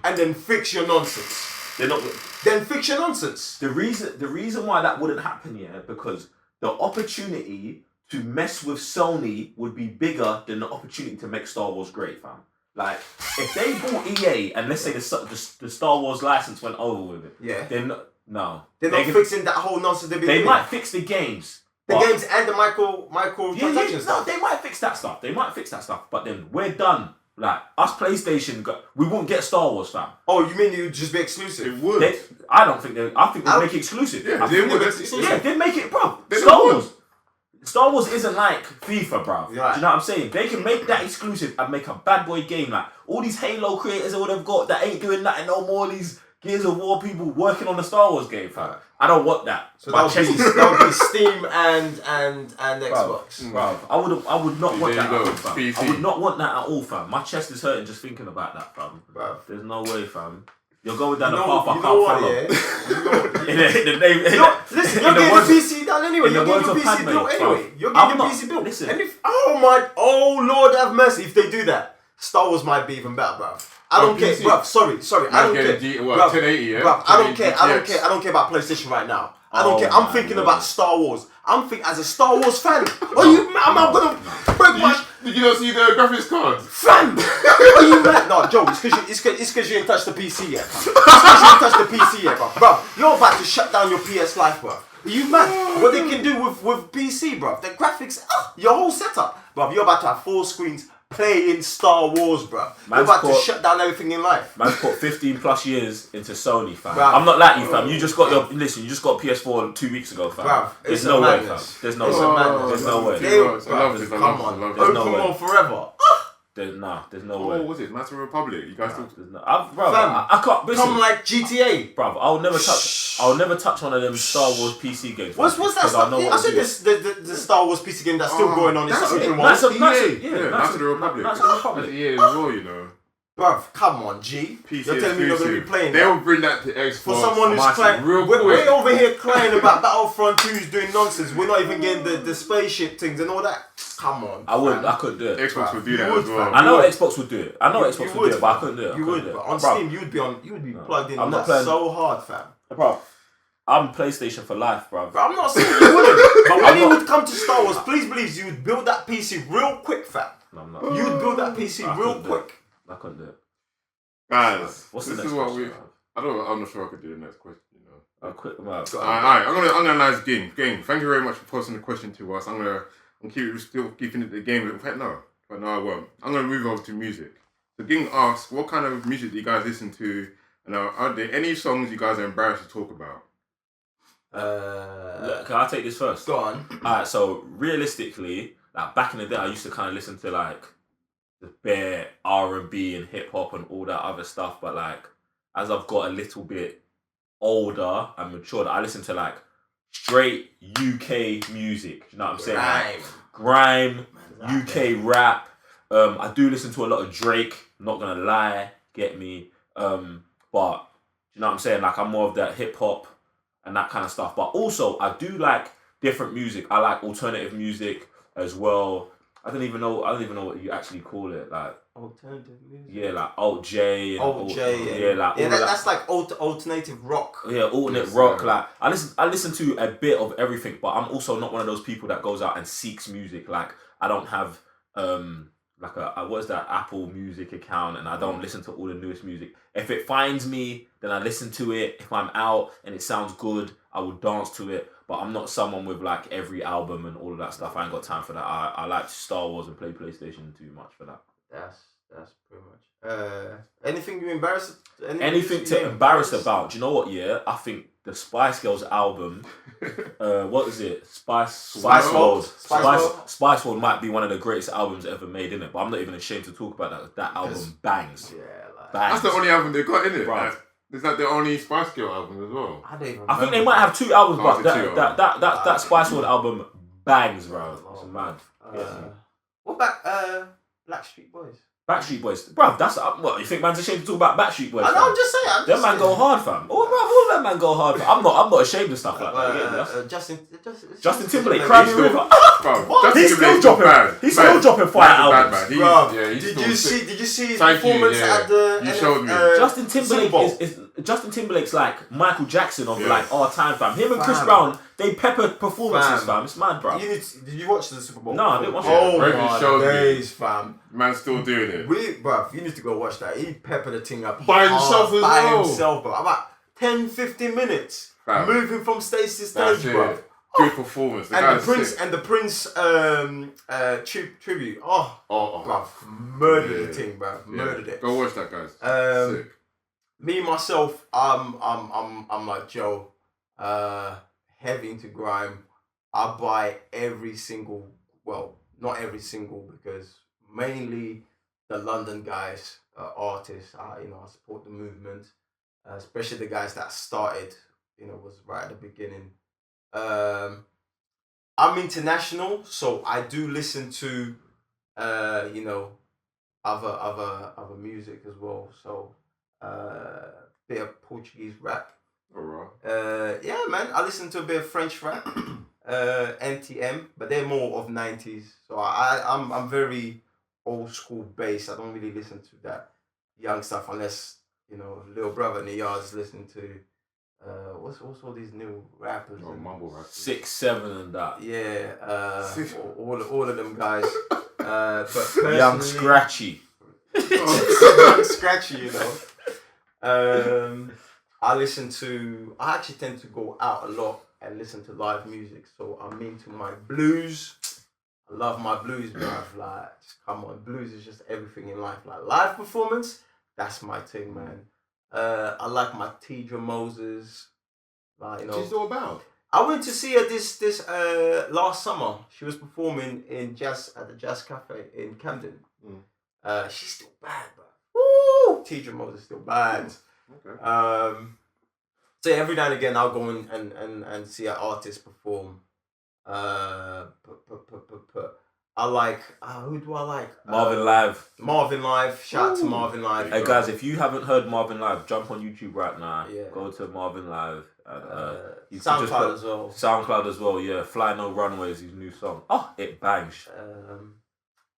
and then fix your nonsense. They're not. Then fix your nonsense. The reason why that wouldn't happen, because the opportunity to mess with Sony would be bigger than the opportunity to make Star Wars great, fam. Like, if they bought EA and let's say the Star Wars license went over with it, then no. They're not fixing that whole nonsense. They might fix the games. The games and the microtransactions. No, they might fix that stuff. But then we're done. Like, us PlayStation, we won't get Star Wars, fam. Oh, you mean it would just be exclusive? It would. I think they'd make it exclusive. Yeah, they would. Yeah, they'd make it, bro. Star Wars isn't like FIFA, bro. Do you know what I'm saying? They can make that exclusive and make a bad boy game. Like, all these Halo creators or whatever got that ain't doing nothing no more. These Gears of War people working on the Star Wars game, fam. I don't want that. So that would be Steam and Xbox. Bro, I would not want that at all, fam. PC. I would not want that at all, fam. My chest is hurting just thinking about that, fam. Bro. There's no way, fam. You're going down the path I can't follow. In the name, listen, you're getting the PC done anyway. You're getting your PC built anyway. You're getting your PC built. Listen. Oh Lord have mercy, if they do that, Star Wars might be even better, bro. I don't care, bruv. Sorry. I don't care. Bruv, 1080, yeah? Bruv, I don't care. I don't care about PlayStation right now. I don't care. I'm thinking about Star Wars. I'm thinking as a Star Wars fan. I'm not gonna break my. Did you not see the graphics cards? Fam! Are you mad? No, Joe, it's because you didn't touch the PC yet. It's because you didn't touch the PC yet, bro. You're about to shut down your PS life, bro. Are you mad? What they can do with PC, bro? The graphics, your whole setup, bro. You're about to have 4 screens playing Star Wars, bro. You're about to shut down everything in life. Man's put 15 plus years into Sony, fam. Bruv. I'm not like you, fam. You just got you just got PS4 2 weeks ago, fam. Bruv, There's no way, fam. There's no way. There's no way. Come on. Pokemon forever. There's no way. What was it? Master Republic. You guys still... I can't... Listen, come like GTA. Bruv, I'll never touch one of them Star Wars PC games. What's that stuff? I said the Star Wars PC game that's still going on. It's Master of the Republic. Yeah, as well, you know. Bruv, come on, G. PC You're telling me you're going to be playing They'll bring that to Xbox. For someone who's crying, we're over here crying about Battlefront 2's doing nonsense. We're not even getting the spaceship things and all that. Come on. I couldn't do it. Xbox would do that as well. I know Xbox would do it. But I couldn't do it. You would, but on Steam, you would be plugged in. I'm not playing so hard, fam. Bro, I'm PlayStation for life, bro. I'm not saying you wouldn't, but when it would come to Star Wars, please believe you would build that PC real quick, fam. No, I'm not. You would build that PC real quick. I couldn't do it. Guys, what's the next question? I'm not sure I could do the next question. You know. I'll quit them out. Alright, I'm gonna analyze game. Thank you very much for posting the question to us. I'm still keeping it the game. In fact, no, I won't. I'm gonna move over to music. So, Ging asks, what kind of music do you guys listen to? And are there any songs you guys are embarrassed to talk about? Look, can I take this first? Go on. Alright, so realistically, like back in the day, I used to kind of listen to like the bare R&B and hip hop and all that other stuff. But like, as I've got a little bit older and matured, I listen to like straight UK music. You know what I'm saying? Like, grime, UK rap. I do listen to a lot of Drake. Not gonna lie, get me. But you know what I'm saying? Like, I'm more of that hip hop and that kind of stuff. But also, I do like different music. I like alternative music as well. I don't even know what you actually call it. Like alternative music. Yeah, like alt J. That's like alternative rock. Yeah, alternate rock. Like I listen to a bit of everything, but I'm also not one of those people that goes out and seeks music. Like I don't have like a what is that Apple Music account, and I don't listen to all the newest music. If it finds me, then I listen to it. If I'm out and it sounds good, I will dance to it. But I'm not someone with like every album and all of that stuff. I ain't got time for that. I like Star Wars and play PlayStation too much for that. That's pretty much. Anything you embarrassed? Anything to embarrass about? Do you know what? Yeah, I think the Spice Girls album. What is it? Spice World. Spice World might be one of the greatest albums ever made, innit? But I'm not even ashamed to talk about that. That album bangs. Yeah, bangs. That's the only album they got, innit? Right. Is that the only Spice Girl album as well? I think they might have 2 albums, but that Spice World album bangs, bro. It's mad. What about Blackstreet Boys? Backstreet Boys, bruv, that's what you think. Man's ashamed to talk about Backstreet Boys. I know, I'm just saying. Them man go hard, fam. Oh, bruv, all them man go hard. Fam. I'm not ashamed of stuff like that. Justin Timberlake, Cry Me a River. He's still dropping. He's still dropping 5 albums. Did you see his performance at the? You showed me. Justin Timberlake's like Michael Jackson of like our time, fam. Him and Chris Brown, they pepper performances, fam. It's mad, bro. Did you watch the Super Bowl? No, I didn't watch it. Oh my days, fam. Man's still doing it. Bruv, you need to go watch that. He peppered the thing up by himself as well. By himself, bro. About 10-15 minutes, moving from stage to stage, bro. Good performance. And the Prince tribute. Bruv, murdered the thing, bruv. Murdered it. Go watch that, guys. Sick. Me myself, I'm like Joe, heavy into grime. I buy every single, well, not every single, because mainly the London guys, artists. I support the movement, especially the guys that started. Was right at the beginning. I'm international, so I do listen to, other music as well. So, bit of Portuguese rap. Alright. Yeah, man. I listen to a bit of French rap, NTM, but they're more of 90s. So I'm very old school based. I don't really listen to that young stuff unless little brother in the yard is listening to. What's all these new rappers? Mumble rappers. 6, 7 and that. Yeah, all of them guys. But Young Scratchy. Young Scratchy, I actually tend to go out a lot and listen to live music. So I'm into my blues. I love my blues, bruv. Like, come on, blues is just everything in life. Like live performance, that's my thing, man. I like my Tidra Moses. Like, She's all about. I went to see her this last summer. She was performing at the Jazz Cafe in Camden. She's still bad, bro. Woo! Tidra Moses is still bad. Okay. So every now and again I'll go and see an artist perform. I like who do I like? Marvin Live. Marvin Live. Shout out to Marvin Live. Hey guys, if you haven't heard Marvin Live, jump on YouTube right now. Yeah. Go to Marvin Live. SoundCloud as well. SoundCloud as well. Yeah. Fly No Runway is his new song. Oh, it bangs.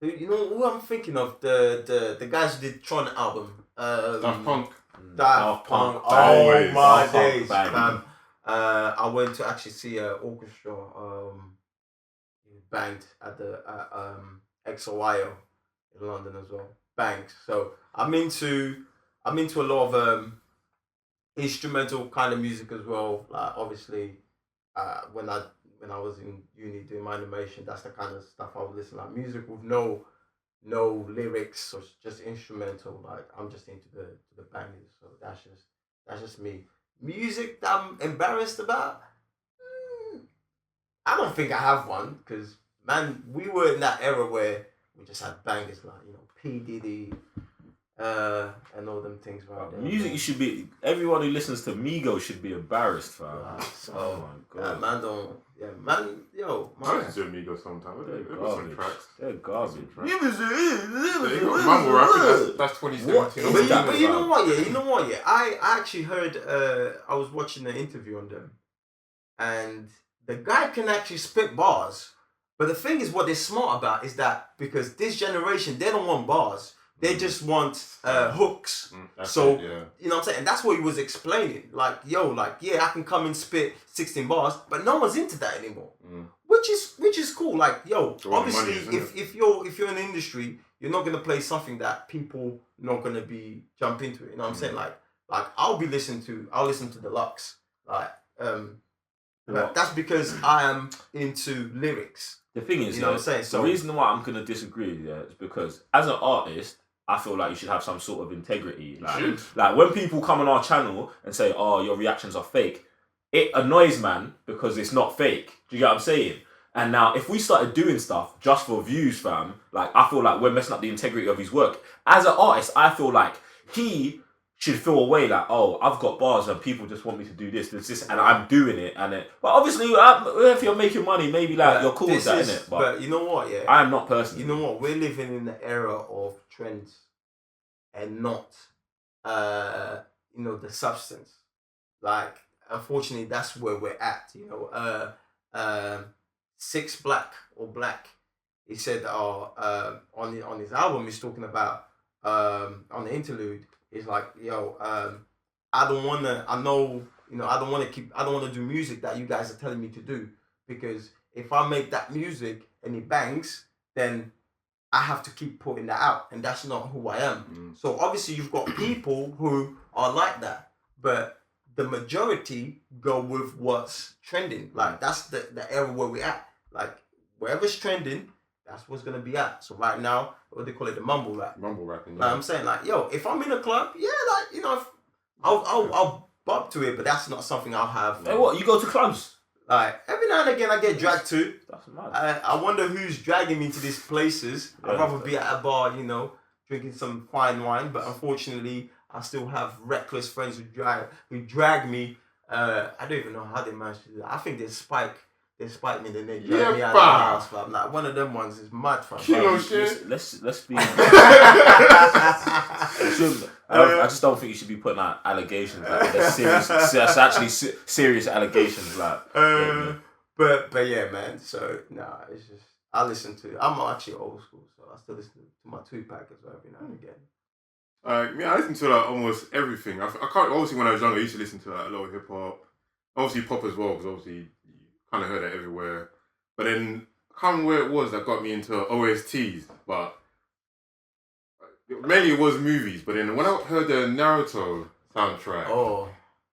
Who I'm thinking of? The guys who did Tron album. Daft Punk. Daft Punk. Oh my days, man. I went to actually see an orchestra. Banged at the XOYO in London as well. Bangs. So I'm into a lot of instrumental kind of music as well. Like obviously, when I was in uni doing my animation, that's the kind of stuff I would listen to. Like music with no lyrics or just instrumental. Like I'm just into the bangers. So that's just me. Music that I'm embarrassed about. I don't think I have one because, man, we were in that era where we just had bangers like, P. Diddy and all them things right there. Music, you should be, everyone who listens to Migos should be embarrassed, fam. Oh my God. Man, I listen to Amigos sometimes. They've got some tracks. They're garbage. They got mumble rapping, that's 2017. But you know what, yeah. I actually heard, I was watching an interview on them, and the guy can actually spit bars. But the thing is, what they're smart about is that because this generation, they don't want bars. They just want hooks. So, you know what I'm saying? And that's what he was explaining. Like, I can come and spit 16 bars, but no one's into that anymore. Which is cool. Like, obviously, if you're in the industry, you're not going to play something that people not going to be jump into it. You know what I'm saying? Like I'll listen to Deluxe. Like, that's because I am into lyrics. The thing is, you know what I'm saying? So the reason why I'm gonna disagree is because as an artist, I feel like you should have some sort of integrity. Like when people come on our channel and say, "Oh, your reactions are fake," it annoys man because it's not fake. Do you get what I'm saying? And now, if we started doing stuff just for views, fam, like I feel like we're messing up the integrity of his work. As an artist, I feel like he should feel a way like, oh, I've got bars and people just want me to do this, and I'm doing it, and then. But obviously, if you're making money, maybe like you're cool with that, innit? But you know what? Yeah, I am not personally. You know what? We're living in the era of trends, and not, the substance. Like, unfortunately, that's where we're at. Six Black. He said, on his album, he's talking about on the interlude. He's like, I don't want to do music that you guys are telling me to do, because if I make that music and it bangs, then I have to keep putting that out, and that's not who I am. So obviously you've got people who are like that, but the majority go with what's trending. Like, that's the era where we're at. Like, wherever's trending, that's what's gonna be at. So right now, what they call it, the mumble rap. Mumble rapping. Like, I'm saying, like, if I'm in a club, I'll bump to it, but that's not something I'll have. Hey, what? You go to clubs? Like, every now and again, I get dragged to. That's mad. I wonder who's dragging me to these places. I'd rather be at a bar, drinking some fine wine. But unfortunately, I still have reckless friends who drag me. I don't even know how they manage to do that. I think they spike me, then they drag me out of the house, fam. Like, one of them ones is mad, fam. Let's be. I just don't think you should be putting out allegations like they're serious. That's actually serious allegations, like. But yeah, man. So it's just I listen to. I'm actually old school, so I still listen to my Tupac as well every now and again. I listen to like almost everything. I can't. Obviously, when I was younger, I used to listen to like a lot of hip hop. Obviously, pop as well, because obviously you kind of heard that everywhere. But then, I can't remember where it was that got me into OSTs, but mainly it was movies. But then when I heard the Naruto soundtrack,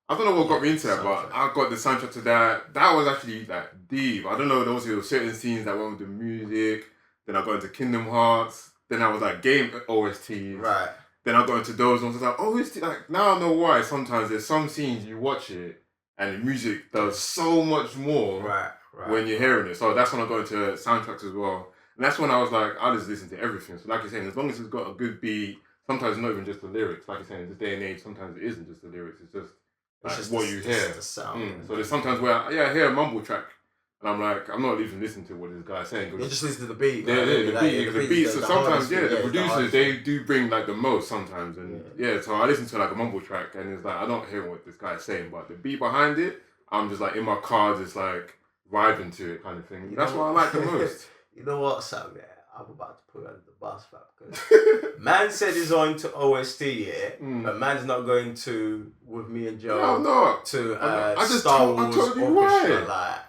I don't know what got me into that, but I got the soundtrack to that. That was actually like deep. I don't know. There was certain scenes that went with the music. Then I got into Kingdom Hearts. Then I was like game OSTs. Right. Then I got into those ones. I was like, OST. Like, now I know why. Sometimes there's some scenes you watch it and the music does so much more. Right. When you're hearing it. So that's when I got into soundtracks as well. And that's when I was like, I just listen to everything. So like you're saying, as long as it's got a good beat, sometimes it's not even just the lyrics. Like you're saying, in this day and age, sometimes it isn't just the lyrics. It's just what you hear. The sound. So there's sometimes where I hear a mumble track and I'm like, I'm not even listening to what this guy's saying. You just listen to the beat. The beat. So sometimes, the producers, they do bring like the most sometimes. And so I listen to like a mumble track and it's like, I don't hear what this guy's saying, but the beat behind it, I'm just like in my car, just like vibing to it kind of thing. That's what I like the most. You know what, Sam? Yeah, I'm about to put under the bus, fam, because man said he's on to OST, but man's not going to with me and Joe. No, I'm not. To Star Wars. I told you why.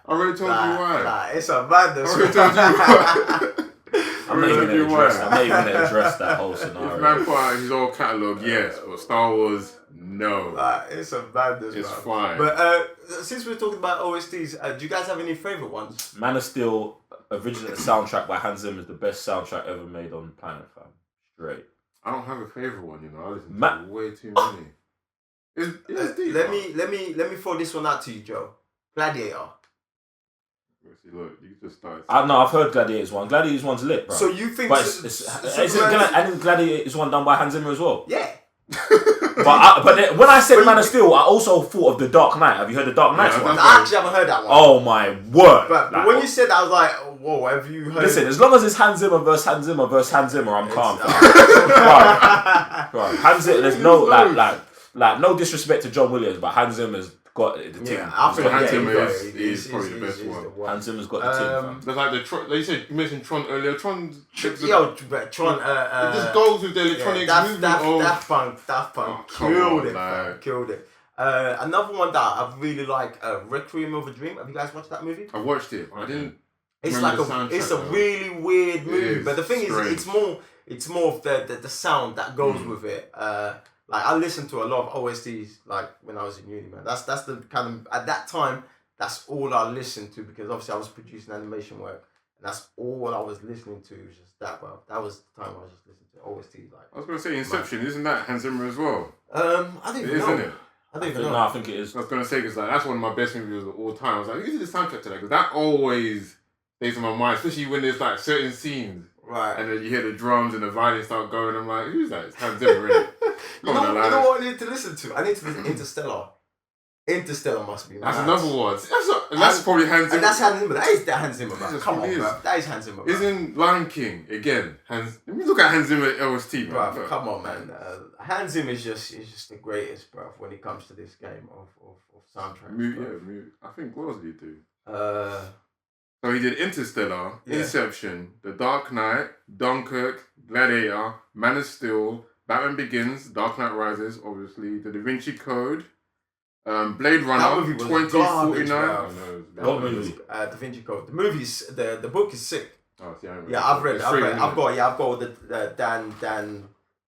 I already told you why. It's a madness. I already told you why. I'm not even going to address that whole scenario. If man put out his whole catalogue, yes, but Star Wars, no. It's a madness. It's fine. But since we're talking about OSTs, do you guys have any favourite ones? Man of Steel original soundtrack by Hans Zimmer is the best soundtrack ever made on planet, fam. Straight. I don't have a favourite one, I listen to way too many. It's deep. Let me throw this one out to you, Joe. Gladiator. Look, you just started. I've heard Gladiator's one. Gladiator's one's lit, bro. So you think? But and Gladiator's one done by Hans Zimmer as well. Yeah. But then, when I said Man of Steel, I also thought of The Dark Knight. Have you heard The Dark Knight one? I actually haven't heard that one. Oh my word! But when you said that, I was like, whoa, have you heard? Listen, as long as it's Hans Zimmer versus Hans Zimmer versus Hans Zimmer, I'm calm. Right. Hans Zimmer, there's no like no disrespect to John Williams, but Hans Zimmer's got the team. Yeah, I think Hans Zimmer is probably the best one. Hans Zimmer's got the team. There's like you said, you mentioned Tron earlier. Tron. Tron. It just goes with the electronic movement. Daft Punk killed it. Another one that I really like, Requiem of a Dream. Have you guys watched that movie? I watched it. I didn't. It's like it's a really weird movie, but the thing is, it's more of the sound that goes with it. Like, I listened to a lot of OSTs, like, when I was in uni, man. That's the kind of, at that time, that's all I listened to, because obviously I was producing animation work, and that's all I was listening to, was just that, bro. That was the time I was just listening to OSTs, like. I was going to say, Inception, isn't that Hans Zimmer as well? I don't even know. Isn't it? I don't even know. No, I think it is. I was going to say, because like, that's one of my best movies of all time. I was like, who did the soundtrack to that? Because that always stays in my mind, especially when there's, like, certain scenes. Right. And then you hear the drums and the violin start going. I'm like, who's that? It's Hans Zimmer, isn't it? You know what I need to listen to? I need to listen to Interstellar. Interstellar must be. That's another one. That's probably Hans Zimmer. And that's Hans Zimmer. That is Hans Zimmer, man. Come on, bro. That is Hans Zimmer. Isn't Lion King again? Let me look at Hans Zimmer LST, bro. Come on, man. Hans Zimmer is just the greatest, bro. When it comes to this game of soundtracks. I think what else did he do? So he did Interstellar, Inception, The Dark Knight, Dunkirk, Gladiator, Man of Steel, Batman Begins, Dark Knight Rises, obviously, The Da Vinci Code, Blade Runner, 2049. Da Vinci Code. The movie's the book is sick. Oh, see, I've read. I've got the Dan.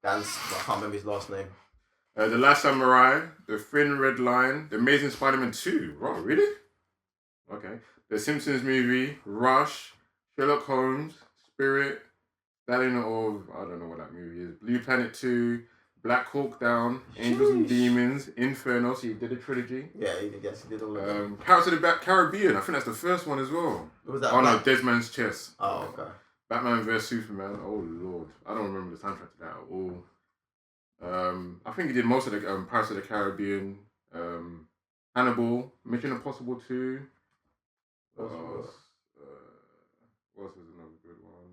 I can't remember his last name. The Last Samurai, The Thin Red Line, The Amazing Spider-Man 2. Oh, really? Okay. The Simpsons movie, Rush, Sherlock Holmes, Spirit, Stallion of, I don't know what that movie is, Blue Planet 2, Black Hawk Down, Angels and Demons, Inferno, so he did a trilogy. Yeah, he did all of them. Pirates of the Caribbean, I think that's the first one as well. What was that? No, Dead Man's Chest. Oh, okay. Batman vs Superman, oh lord. I don't remember the soundtrack to that at all. I think he did most of the Pirates of the Caribbean, Hannibal, Mission Impossible 2. What else was another good one?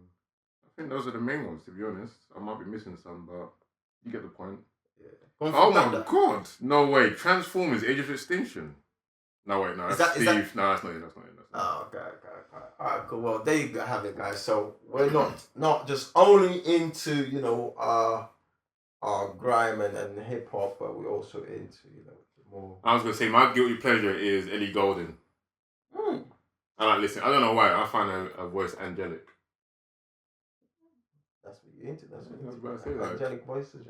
I think those are the main ones, to be honest. I might be missing some, but you get the point. Yeah. Oh my god! No way. Transformers: Age of Extinction. No wait, no. That's Steve. No, that's not it. Oh, okay. Alright, cool. Well, there you have it, guys. So we're not just only into our grime and hip hop, but we're also into more. I was gonna say my guilty pleasure is Ellie Goulding. I like listening. I don't know why. I find her voice angelic. That's what you're into. That's what you're into. Angelic voices.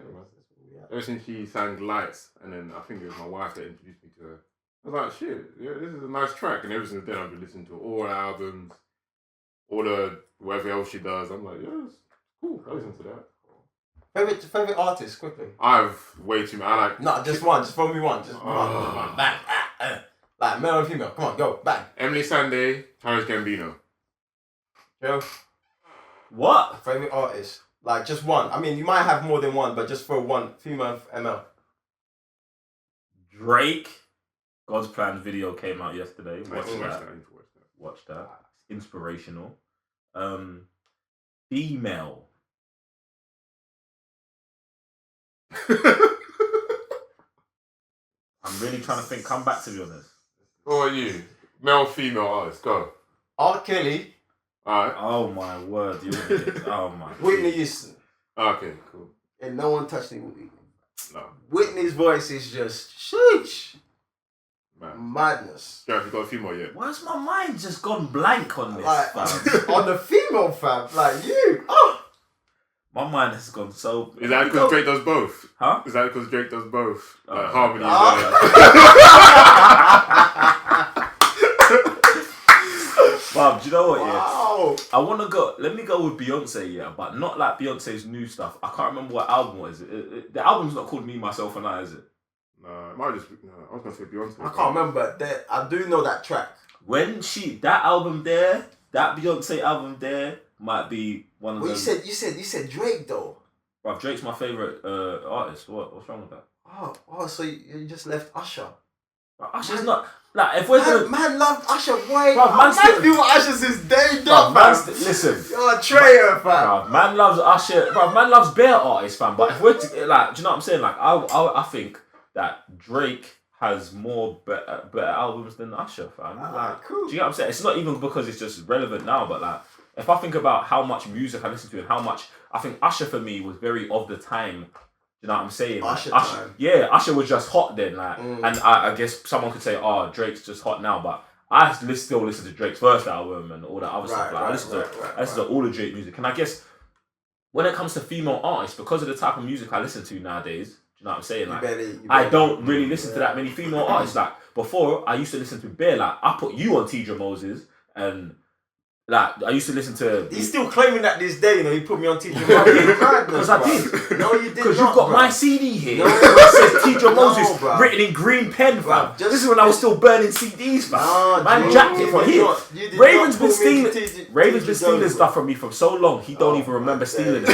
Ever since she sang Lights, and then I think it was my wife that introduced me to her. I was like, shit, yeah, this is a nice track. And ever since then, I've been listening to all her albums, all the whatever else she does. I'm like, yeah, it's cool. I listen to that. Favorite artist, quickly. I've way too many. I like. No, just one. Just throw me one. Just one. Bang. Like male and female. Come on, go. Bang. Emily Sandé, Tyrese Gambino. Joe. What? Favorite artist? Like just one. I mean, you might have more than one, but just for one, female ML. Drake. God's Plan video came out yesterday. Watch that. Inspirational. Female. I'm really trying to think. Come back to be honest. Who are you? Male, female artist. Go. R. Kelly. Alright. Oh my word. Oh my. Whitney Houston. Okay, cool. And no one touched it. No. Whitney's voice is just sheesh. Man. Madness. Gareth, you got a few more yet? Why's my mind just gone blank on this? Like, on the female fam, like you. Oh. My mind has gone so. Is that because Drake does both? Huh? Is that because Drake does both? Like harmony. Bob, do you know what? Wow. Yeah, I want to go. Let me go with Beyonce, yeah, but not like Beyonce's new stuff. I can't remember what album it was. The album's not called Me, Myself, and I, is it? No, it might just. No, I was gonna say Beyonce. I can't remember. I do know that track. When that album there, that Beyonce album there, might be one of them. You said Drake though. Bro, Drake's my favorite artist. What's wrong with that? Oh, so you just left Usher. Bro, Usher's not like if we're man loved Usher. Why? Bro, man been with Usher since day dot, fam. Listen, you're a traitor, fam. Bro, man loves Usher. Bro, man loves bare artists, fam. But if we're like, do you know what I'm saying? Like, I think that Drake has more better albums than Usher, fam. Like, cool. Do you know what I'm saying? It's not even because it's just relevant now, but like, if I think about how much music I listen to and how much, I think Usher for me was very of the time. You know what I'm saying? Usher Usher was just hot then, like, and I guess someone could say, "Oh, Drake's just hot now," but I still listen to Drake's first album and all that other stuff. Like, I listen to all the Drake music, and I guess when it comes to female artists, because of the type of music I listen to nowadays, do you know what I'm saying? Like, I don't really listen to that many female artists. Like before, I used to listen to bare. Like I put you on Tidra Moses and Like, I used to listen to... He's still claiming that this day, you know, he put me on TJ Moses. Because I did. No, you did not, Because you've got bro. my CD here. No, It says TJ Moses bro. written in green pen, fam. Bro, This is when I was still burning CDs, fam. No, Man Jay, jacked it from you here. did not Ravens been put me stealing... into TJ Ravens been stealing Jones, stuff from me for so long, he don't even remember stealing it.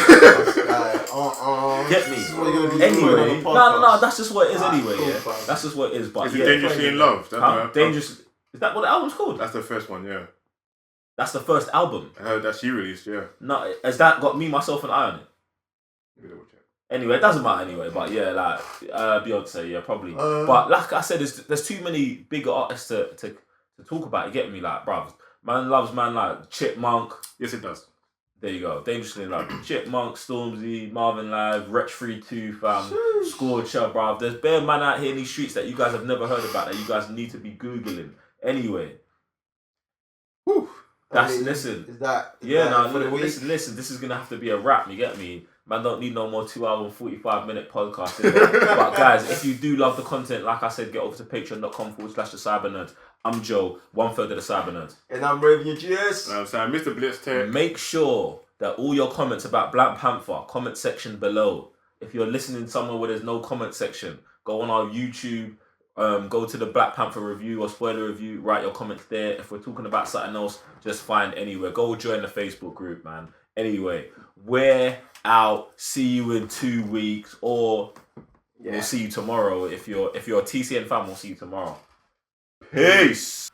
Get me? This is what you're gonna be doing on Anyway, the no, podcast. that's just what it is anyway, cool, yeah? fam. That's just what it is, but Is it yeah. Dangerously in Love? Dangerous... Is that what the album's called? That's the first one, yeah. That's the first album. I heard that she released, yeah. No, has that got Me, Myself and I on it? Let me double check. Anyway, it doesn't matter anyway, but yeah, like, Beyonce, yeah, probably. But like I said, there's too many bigger artists to talk about, you get me? Like, bruv, man loves man like Chipmunk. Yes, it does. There you go. Dangerously in Love. Chipmunk, Stormzy, Marvin Live, Wretch 32, Scorcher, bruv. There's bare man out here in these streets that you guys have never heard about that you guys need to be Googling. Anyway. Whew. Listen. Is that For the week? Listen, this is going to have to be a wrap, you get me? Man, don't need no more 2 hour and 45 minute podcast. But guys, if you do love the content, like I said, get over to patreon.com/the Cyber Nerds. I'm Joe, 1/3 of the Cyber Nerds. And I'm Raven, your GS. I'm saying, Mr. Blitz Tech. Make sure that all your comments about Black Panther, comment section below. If you're listening somewhere where there's no comment section, go on our YouTube, go to the Black Panther review or spoiler review, write your comments there. If we're talking about something else, just find anywhere. Go join the Facebook group, man. Anyway, we're out. See you in 2 weeks, or we'll see you tomorrow. If you're a TCN fan, we'll see you tomorrow. Peace.